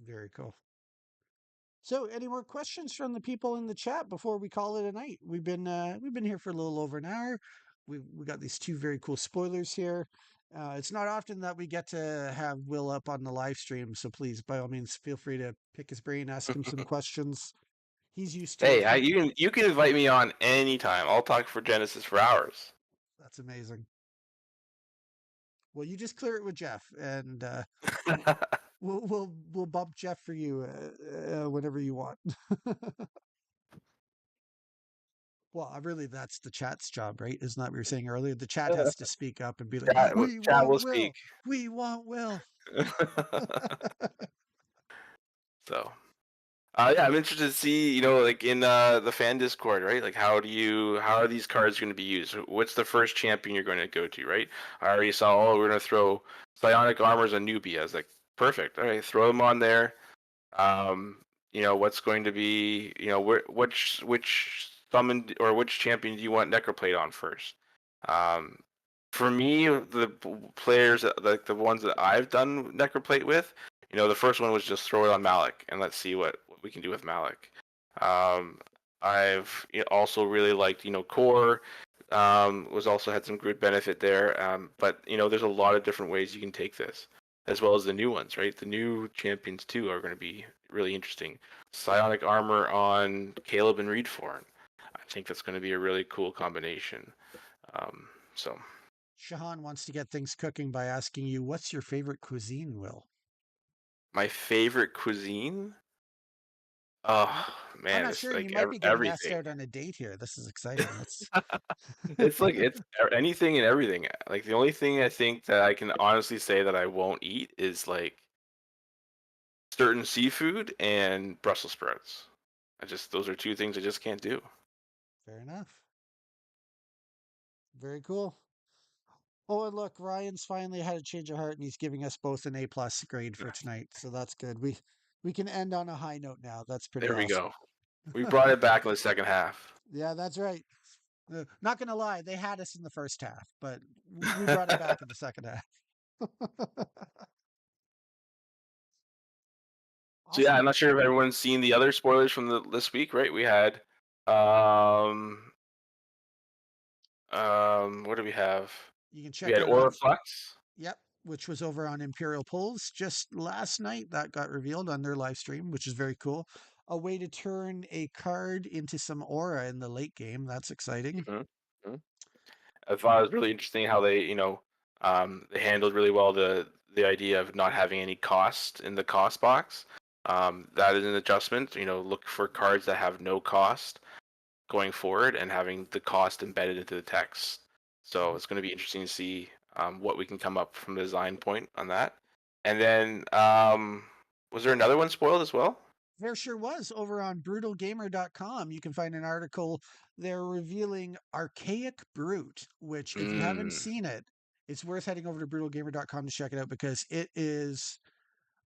Speaker 2: Very cool. So, any more questions from the people in the chat before we call it a night? We've been here for a little over an hour. We got these two very cool spoilers here. It's not often that we get to have Will up on the live stream, so please, by all means, feel free to pick his brain, ask him some questions. He's used to
Speaker 3: Hey,
Speaker 2: it.
Speaker 3: you can invite me on anytime. I'll talk for Genesis for hours.
Speaker 2: That's amazing. Well, you just clear it with Jeff, and we'll bump Jeff for you whenever you want. Well, really, that's the chat's job, right? Isn't that what we were saying earlier? The chat has to speak up and be like, "We
Speaker 3: Chat
Speaker 2: want
Speaker 3: will
Speaker 2: Will.
Speaker 3: speak.
Speaker 2: We want Will."
Speaker 3: So, yeah, I'm interested to see, like in the fan Discord, right? Like, how are these cards going to be used? What's the first champion you're going to go to, right? I already saw, oh, we're going to throw Psionic Armor's a newbie. I was like, perfect. All right, throw them on there. What's going to be, which summoned or which champion do you want Necroplate on first? Um, for me, players like the ones that I've done Necroplate with, the first one was just throw it on Malik and let's see what we can do with Malik. I've also really liked, Core. Was also had some good benefit there. But there's a lot of different ways you can take this, as well as the new ones, right? The new champions too are going to be really interesting. Psionic Armor on Caleb and Reedforn. I think that's going to be a really cool combination. So
Speaker 2: Shahan wants to get things cooking by asking you, "What's your favorite cuisine, Will?"
Speaker 3: my favorite cuisine.
Speaker 2: I'm,
Speaker 3: Oh
Speaker 2: I'm
Speaker 3: man,
Speaker 2: not
Speaker 3: it's
Speaker 2: sure. You
Speaker 3: like
Speaker 2: might be getting asked
Speaker 3: everything.
Speaker 2: out on a date here. This is exciting. Let's.
Speaker 3: It's like anything and everything. Like the only thing I think that I can honestly say that I won't eat is like certain seafood and Brussels sprouts. Those are two things I just can't do.
Speaker 2: Fair enough. Very cool. Oh, and look, Ryan's finally had a change of heart, and he's giving us both an A+ grade for tonight. So that's good. We can end on a high note now. That's pretty
Speaker 3: There we
Speaker 2: awesome.
Speaker 3: go. We brought it back in the second half.
Speaker 2: Yeah, that's right. Not gonna lie, they had us in the first half, but we brought it back in the second half.
Speaker 3: So yeah, I'm
Speaker 2: Awesome.
Speaker 3: not sure if everyone's seen the other spoilers from this week, right? We had um what do we have?
Speaker 2: You can
Speaker 3: We
Speaker 2: check
Speaker 3: had
Speaker 2: out on,
Speaker 3: Oriflux.
Speaker 2: yep, which was over on Imperial Pulls just last night. That got revealed on their live stream, which is very cool. A way to turn a card into some aura in the late game. That's exciting.
Speaker 3: Mm-hmm. I thought it was really interesting how they handled really well the idea of not having any cost in the cost box. That is an adjustment. Look for cards that have no cost going forward and having the cost embedded into the text. So it's going to be interesting to see what we can come up from the design point on that. And then was there another one spoiled as well?
Speaker 2: There sure was. Over on brutalgamer.com, you can find an article there revealing Archaic Brute, which, if you haven't
Speaker 3: Mm,
Speaker 2: seen it, it's worth heading over to brutalgamer.com to check it out because it is.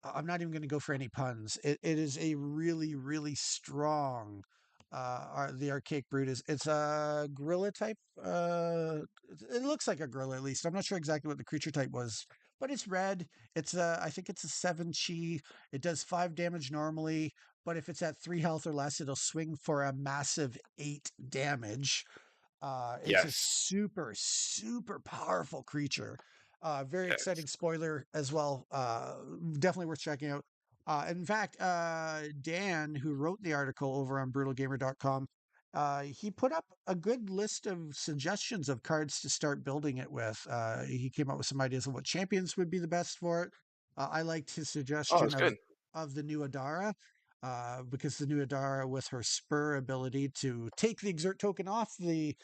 Speaker 2: I'm not even going to go for any puns. It is a really, really strong. The Archaic Brute is it's a gorilla type. It looks like a gorilla at least. I'm not sure exactly what the creature type was, but it's red. I think it's a 7 chi. It does 5 damage normally, but if it's at 3 health or less, it'll swing for a massive 8 damage. It's a
Speaker 3: yes.
Speaker 2: super, super powerful creature. Very
Speaker 3: Yes.
Speaker 2: exciting spoiler as well. Definitely worth checking out. In fact, Dan, who wrote the article over on brutalgamer.com, he put up a good list of suggestions of cards to start building it with. He came up with some ideas of what champions would be the best for it. I liked his
Speaker 3: Oh,
Speaker 2: suggestion
Speaker 3: that's good.
Speaker 2: of the new Adara, because the new Adara, with her spur ability to take the exert token off the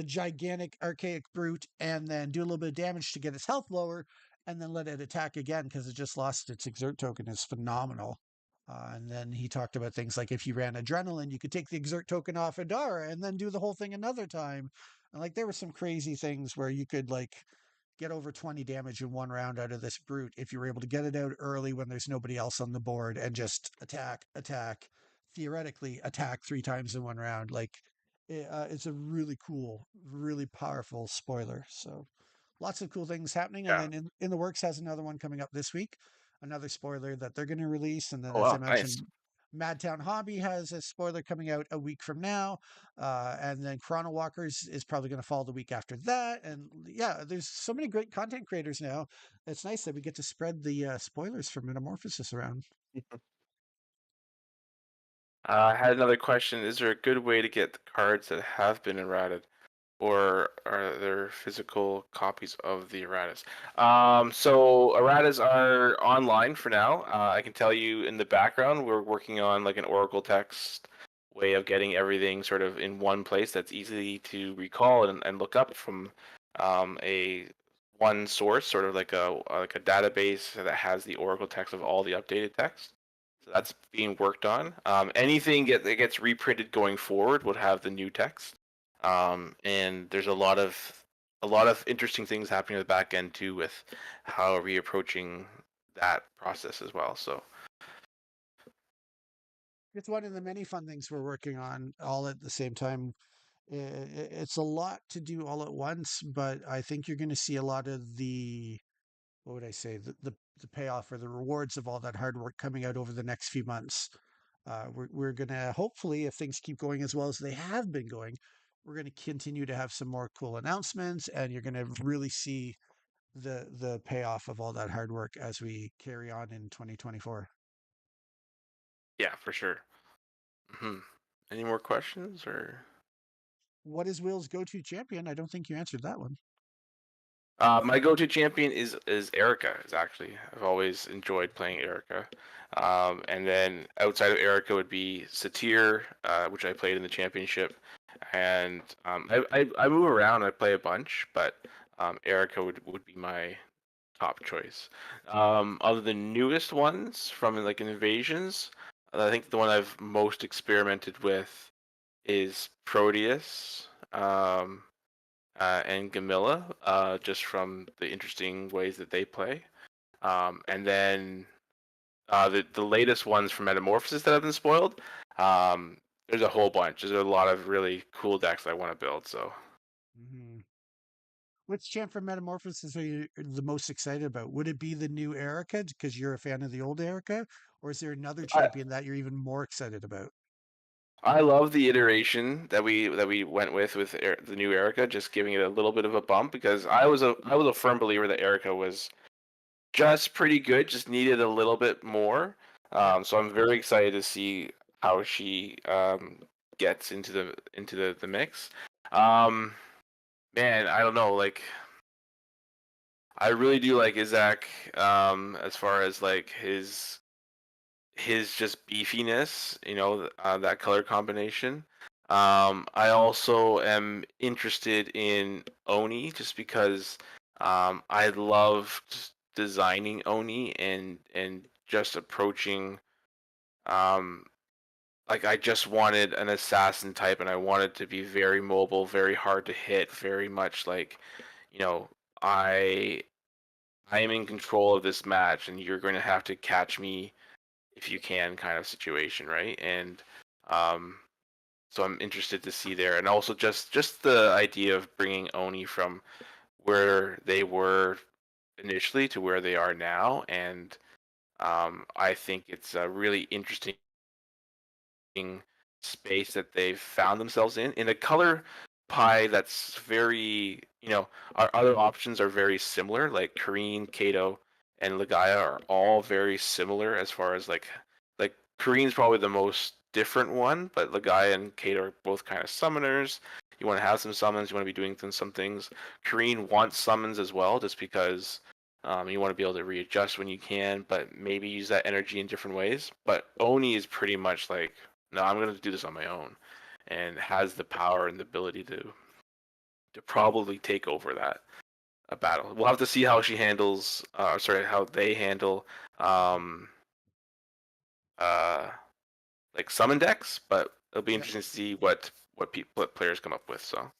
Speaker 2: gigantic archaic brute and then do a little bit of damage to get its health lower and then let it attack again because it just lost its exert token is phenomenal. And then he talked about things like if you ran adrenaline, you could take the exert token off Adara and then do the whole thing another time. And like there were some crazy things where you could like get over 20 damage in one round out of this brute if you were able to get it out early when there's nobody else on the board and just attack, theoretically attack 3 times in one round. Like it's a really cool, really powerful spoiler. So lots of cool things happening. And
Speaker 3: Yeah.
Speaker 2: then in the works has another one coming up this week. another spoiler that they're going to release. And then,
Speaker 3: Oh
Speaker 2: as I
Speaker 3: wow, nice.
Speaker 2: mentioned, Madtown Hobby has a spoiler coming out a week from now. And then Chrono Walkers is probably going to fall the week after that. And yeah, there's so many great content creators now. It's nice that we get to spread the spoilers for Metamorphosis around.
Speaker 3: I had another question. Is there a good way to get the cards that have been errated, or are there physical copies of the erratas? So erratas are online for now. I can tell you in the background, we're working on like an Oracle text way of getting everything sort of in one place that's easy to recall and look up from a one source, sort of like a database that has the Oracle text of all the updated text. So that's being worked on. Anything that gets reprinted going forward would have the new text. And there's a lot of interesting things happening at the back end too with how are we approaching that process as well. So
Speaker 2: It's one of the many fun things we're working on all at the same time. It's a lot to do all at once, but I think you're going to see a lot of the, what would I say, the payoff or the rewards of all that hard work coming out over the next few months. We're going to hopefully, if things keep going as well as they have been going, we're going to continue to have some more cool announcements, and you're going to really see the payoff of all that hard work as we carry on in 2024.
Speaker 3: yeah, for sure. Hmm. Any more questions or?
Speaker 2: What is Will's go-to champion? I don't think you answered that one.
Speaker 3: My go-to champion is Erica. Is actually I've always enjoyed playing Erica, and then outside of Erica would be Satir, which I played in the championship, and I move around. I play a bunch, but Erica would be my top choice. Of the newest ones from like Invasions, I think the one I've most experimented with is Proteus. And Gamilla, just from the interesting ways that they play. And then the latest ones from Metamorphosis that have been spoiled. There's a whole bunch. There's a lot of really cool decks I want to build. So
Speaker 2: Hmm. Which champ from Metamorphosis are you the most excited about? Would it be the new Erica because you're a fan of the old Erica, or is there another
Speaker 3: I
Speaker 2: champion that you're even more excited about?
Speaker 3: I love the iteration that we went with the new Erica, just giving it a little bit of a bump because I was a firm believer that Erica was just pretty good, just needed a little bit more.
Speaker 2: Yeah.
Speaker 3: So I'm very excited to see how she gets into the mix. Um, Man, I don't know, like I really do like Isaac as far as like his just beefiness, you know, that color combination. I also am interested in Oni just because I love just designing Oni and just approaching um, like I just wanted an assassin type and I wanted to be very mobile, very hard to hit, very much like, you know, I I am in control of this match and you're going to have to catch me if you can kind of situation, right? And um, so I'm interested to see there, and also just the idea of bringing Oni from where they were initially to where they are now, and I think it's a really interesting space that they've found themselves in a color pie that's very, you know, our other options are very similar, like Kareen, Kato, and Ligaya are all very similar as far as like Kareen's probably the most different one, but Ligaya and Kato are both kind of summoners. You want to have some summons, you want to be doing some things. Kareen wants summons as well, just because you want to be able to readjust when you can, but maybe use that energy in different ways. But Oni is pretty much like, no, I'm going to do this on my own, and has the power and the ability to probably take over that a battle. We'll have to see how she handles, sorry, how they handle, um, uh, like summon decks, but it'll be
Speaker 2: Yeah.
Speaker 3: interesting to see what players come up with. So,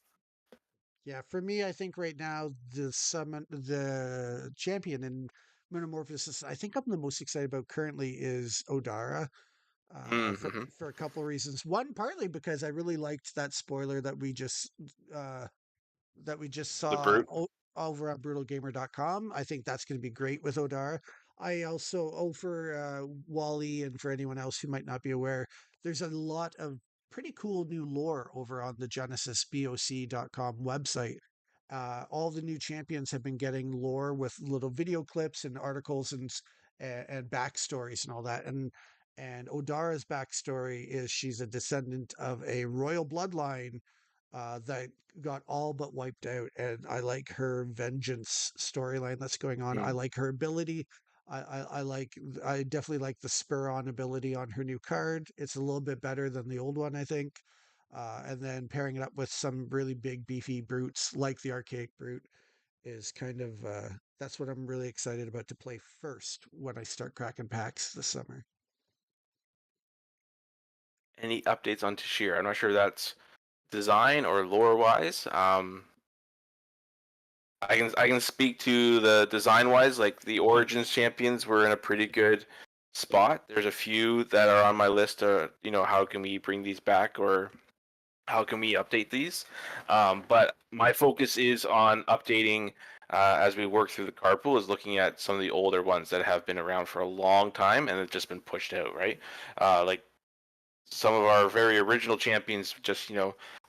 Speaker 2: Yeah. For me, I think right now the champion in Metamorphosis, I think I'm the most excited about currently is Odara.
Speaker 3: mm-hmm.
Speaker 2: For a couple of reasons. One, partly because I really liked that spoiler uh, that we just
Speaker 3: The
Speaker 2: saw
Speaker 3: brute.
Speaker 2: over on brutalgamer.com. I think that's going to be great with Odara. I also, oh, for Wally and for anyone else who might not be aware, there's a lot of pretty cool new lore over on the Genesis BoC.com website. All the new champions have been getting lore with little video clips and articles and backstories and all that. And Odara's backstory is she's a descendant of a royal bloodline that got all but wiped out. And I like her vengeance storyline that's going on. I
Speaker 3: Mm.
Speaker 2: like her ability. I definitely like the spur on ability on her new card. It's a little bit better than the old one, I think. And then pairing it up with some really big beefy brutes like the archaic brute is kind of that's what I'm really excited about to play first when I start cracking packs this summer.
Speaker 3: Any updates on Tashir? I'm not sure that's design or lore wise. I can speak to the design wise. Like the Origins champions were in a pretty good spot. There's a few that are on my list. How can we bring these back, or how can we update these? But my focus is on updating as we work through the card pool. Is looking at some of the older ones that have been around for a long time and have just been pushed out. Right, like some of our very original champions, just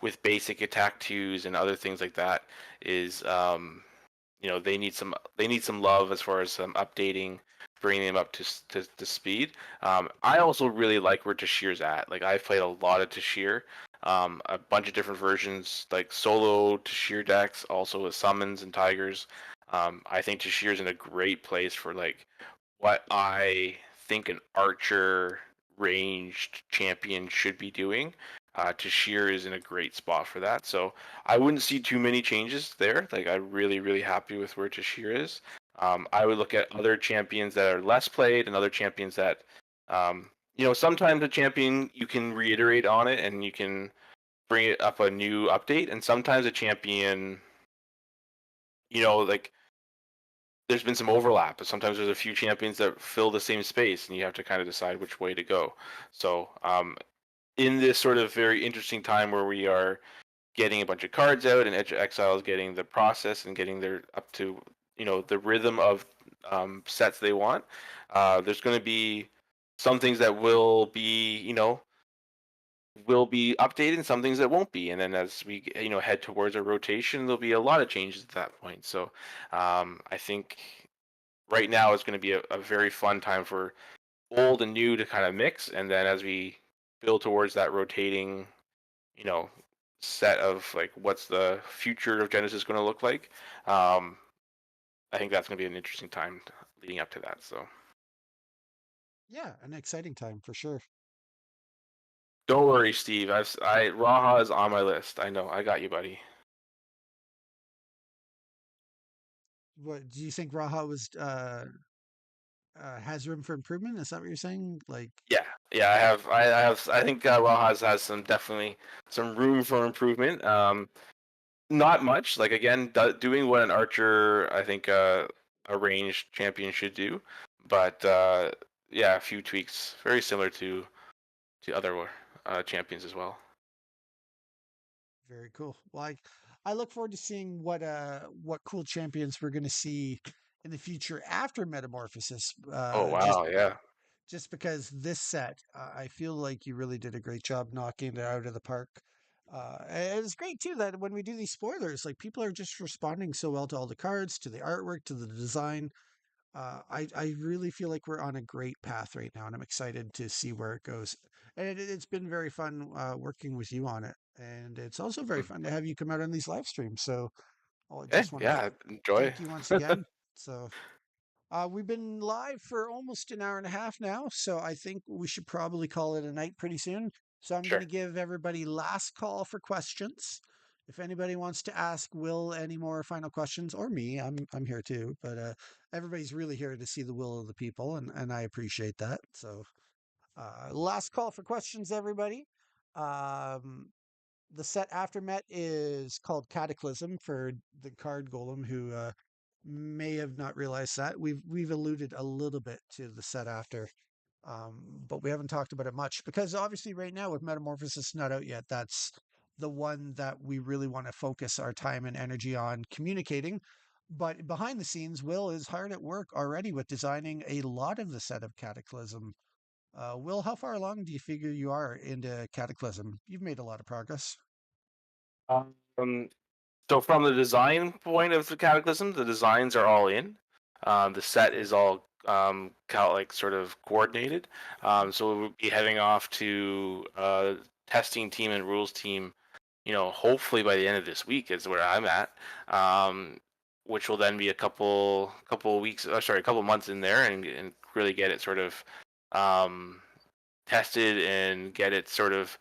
Speaker 3: with basic attack twos and other things like that, is they need some love as far as updating, bringing them up to speed. I also really like where Tashir's at. Like I've played a lot of Tashir, a bunch of different versions, like solo Tashir decks, also with summons and tigers. I think Tashir's in a great place for like what I think an archer ranged champion should be doing. Tashir is in a great spot for that. So I wouldn't see too many changes there. Like I'm really, really happy with where Tashir is. I would look at other champions that are less played and other champions that, sometimes a champion you can reiterate on it and you can bring it up a new update, and sometimes a champion, like there's been some overlap, but sometimes there's a few champions that fill the same space, and you have to kind of decide which way to go. So, in this sort of very interesting time where we are getting a bunch of cards out, and Edge of Exile is getting the process and getting their up to the rhythm of sets they want, there's going to be some things that will be updated and some things that won't be, and then as we head towards a rotation, there'll be a lot of changes at that point. So I think right now is going to be a very fun time for old and new to kind of mix, and then as we build towards that rotating, you know, set of like what's the future of Genesis going to look like, I think that's going to be an interesting time leading up to that. So
Speaker 2: Yeah, an exciting time for sure.
Speaker 3: don't worry, Steve. Raha is on my list. I know. I got you, buddy.
Speaker 2: What do you think Raha was has room for improvement? Is that what you're saying? Like,
Speaker 3: Yeah, yeah. I think Raha has some definitely some room for improvement. Not much. Like again, doing what an archer, I think, a ranged champion should do, but yeah, a few tweaks, very similar to other champions as well.
Speaker 2: very cool. Well, I look forward to seeing what cool champions we're going to see in the future after Metamorphosis.
Speaker 3: Oh wow, yeah,
Speaker 2: Just because this set, I feel like you really did a great job knocking it out of the park. And it's great too that when we do these spoilers, like people are just responding so well to all the cards, to the artwork, to the design. I really feel like we're on a great path right now, and I'm excited to see where it goes. And it's been very fun working with you on it, and it's also very
Speaker 3: mm.
Speaker 2: fun to have you come out on these live streams. So I
Speaker 3: Yeah,
Speaker 2: just want to
Speaker 3: yeah. Enjoy.
Speaker 2: thank you once again. So we've been live for almost an hour and a half now, so I think we should probably call it a night pretty soon. So I'm going to
Speaker 3: Sure.
Speaker 2: give everybody last call for questions. If anybody wants to ask Will any more final questions, or me, I'm here too. But everybody's really here to see the will of the people, and I appreciate that. So last call for questions, everybody. Um, the set after Met is called Cataclysm for the card golem who may have not realized that. We've alluded a little bit to the set after, but we haven't talked about it much because obviously right now with Metamorphosis not out yet, that's the one that we really want to focus our time and energy on communicating. But behind the scenes, Will is hard at work already with designing a lot of the set of Cataclysm. Will, how far along do you figure you are into Cataclysm? You've made a lot of progress.
Speaker 3: Um, so from the design point of the Cataclysm, the designs are all in. The set is all like sort of coordinated. So we'll be heading off to testing team and rules team. Hopefully by the end of this week is where I'm at. Which will then be a couple weeks, sorry, a couple months in there, and really get it sort of um, tested and get it sort of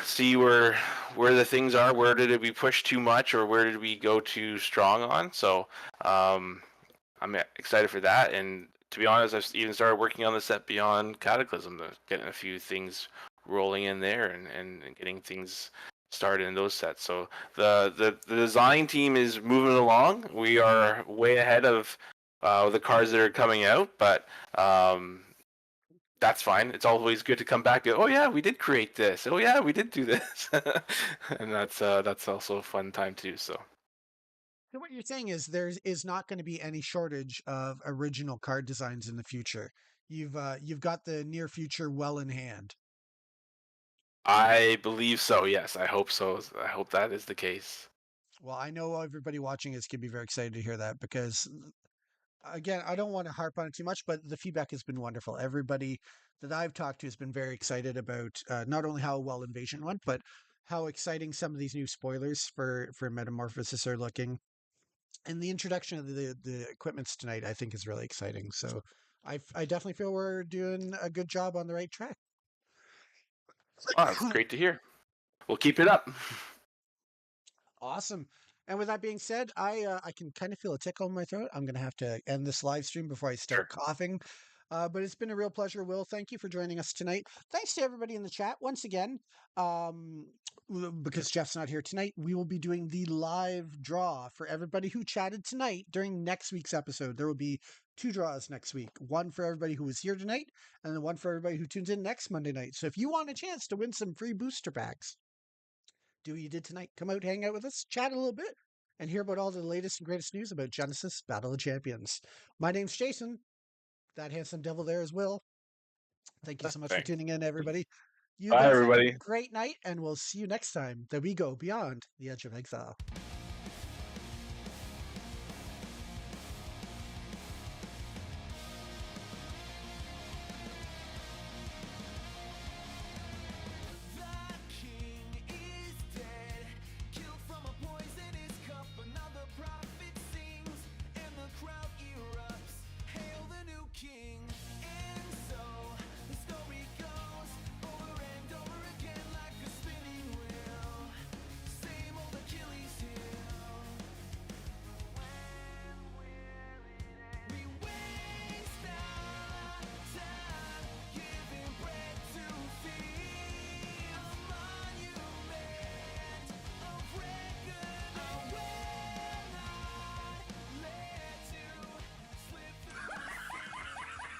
Speaker 3: see where the things are, where did we push too much or where did we go too strong on. So I'm excited for that, and to be honest, I've even started working on the set beyond Cataclysm, getting a few things rolling in there, and getting things started in those sets. So the design team is moving along. We are way ahead of the cards that are coming out, but that's fine. It's always good to come back and, oh yeah, we did create this. Oh yeah, we did do this. And that's also a fun time too. So
Speaker 2: So what you're saying is there is not going to be any shortage of original card designs in the future. You've got the near future well in hand.
Speaker 3: I believe so. Yes, I hope so. I hope that is the case.
Speaker 2: Well, I know everybody watching is going to be very excited to hear that because, again, I don't want to harp on it too much, but the feedback has been wonderful. Everybody that I've talked to has been very excited about not only how well Invasion went, but how exciting some of these new spoilers for Metamorphosis are looking. And the introduction of the equipments tonight, I think, is really exciting. So I definitely feel we're doing a good job on the right track.
Speaker 3: Oh, that's great to hear. We'll keep it up.
Speaker 2: Awesome. And with that being said, I can kind of feel a tickle in my throat. I'm gonna have to end this live stream before I start
Speaker 3: Sure.
Speaker 2: coughing. But it's been a real pleasure, Will. Thank you for joining us tonight. Thanks to everybody in the chat once again. Because Jeff's not here tonight, we will be doing the live draw for everybody who chatted tonight during next week's episode. There will be two draws next week, one for everybody who was here tonight, and then one for everybody who tunes in next Monday night. So if you want a chance to win some free booster packs, do what you did tonight. Come out, hang out with us, chat a little bit, and hear about all the latest and greatest news about Genesis Battle of Champions. My name's Jason. That handsome devil there is Will. Thank you so much for
Speaker 3: Thanks.
Speaker 2: tuning in, everybody. You
Speaker 3: Bye,
Speaker 2: guys have a
Speaker 3: everybody.
Speaker 2: great night, and we'll see you next time that we go beyond the edge of exile.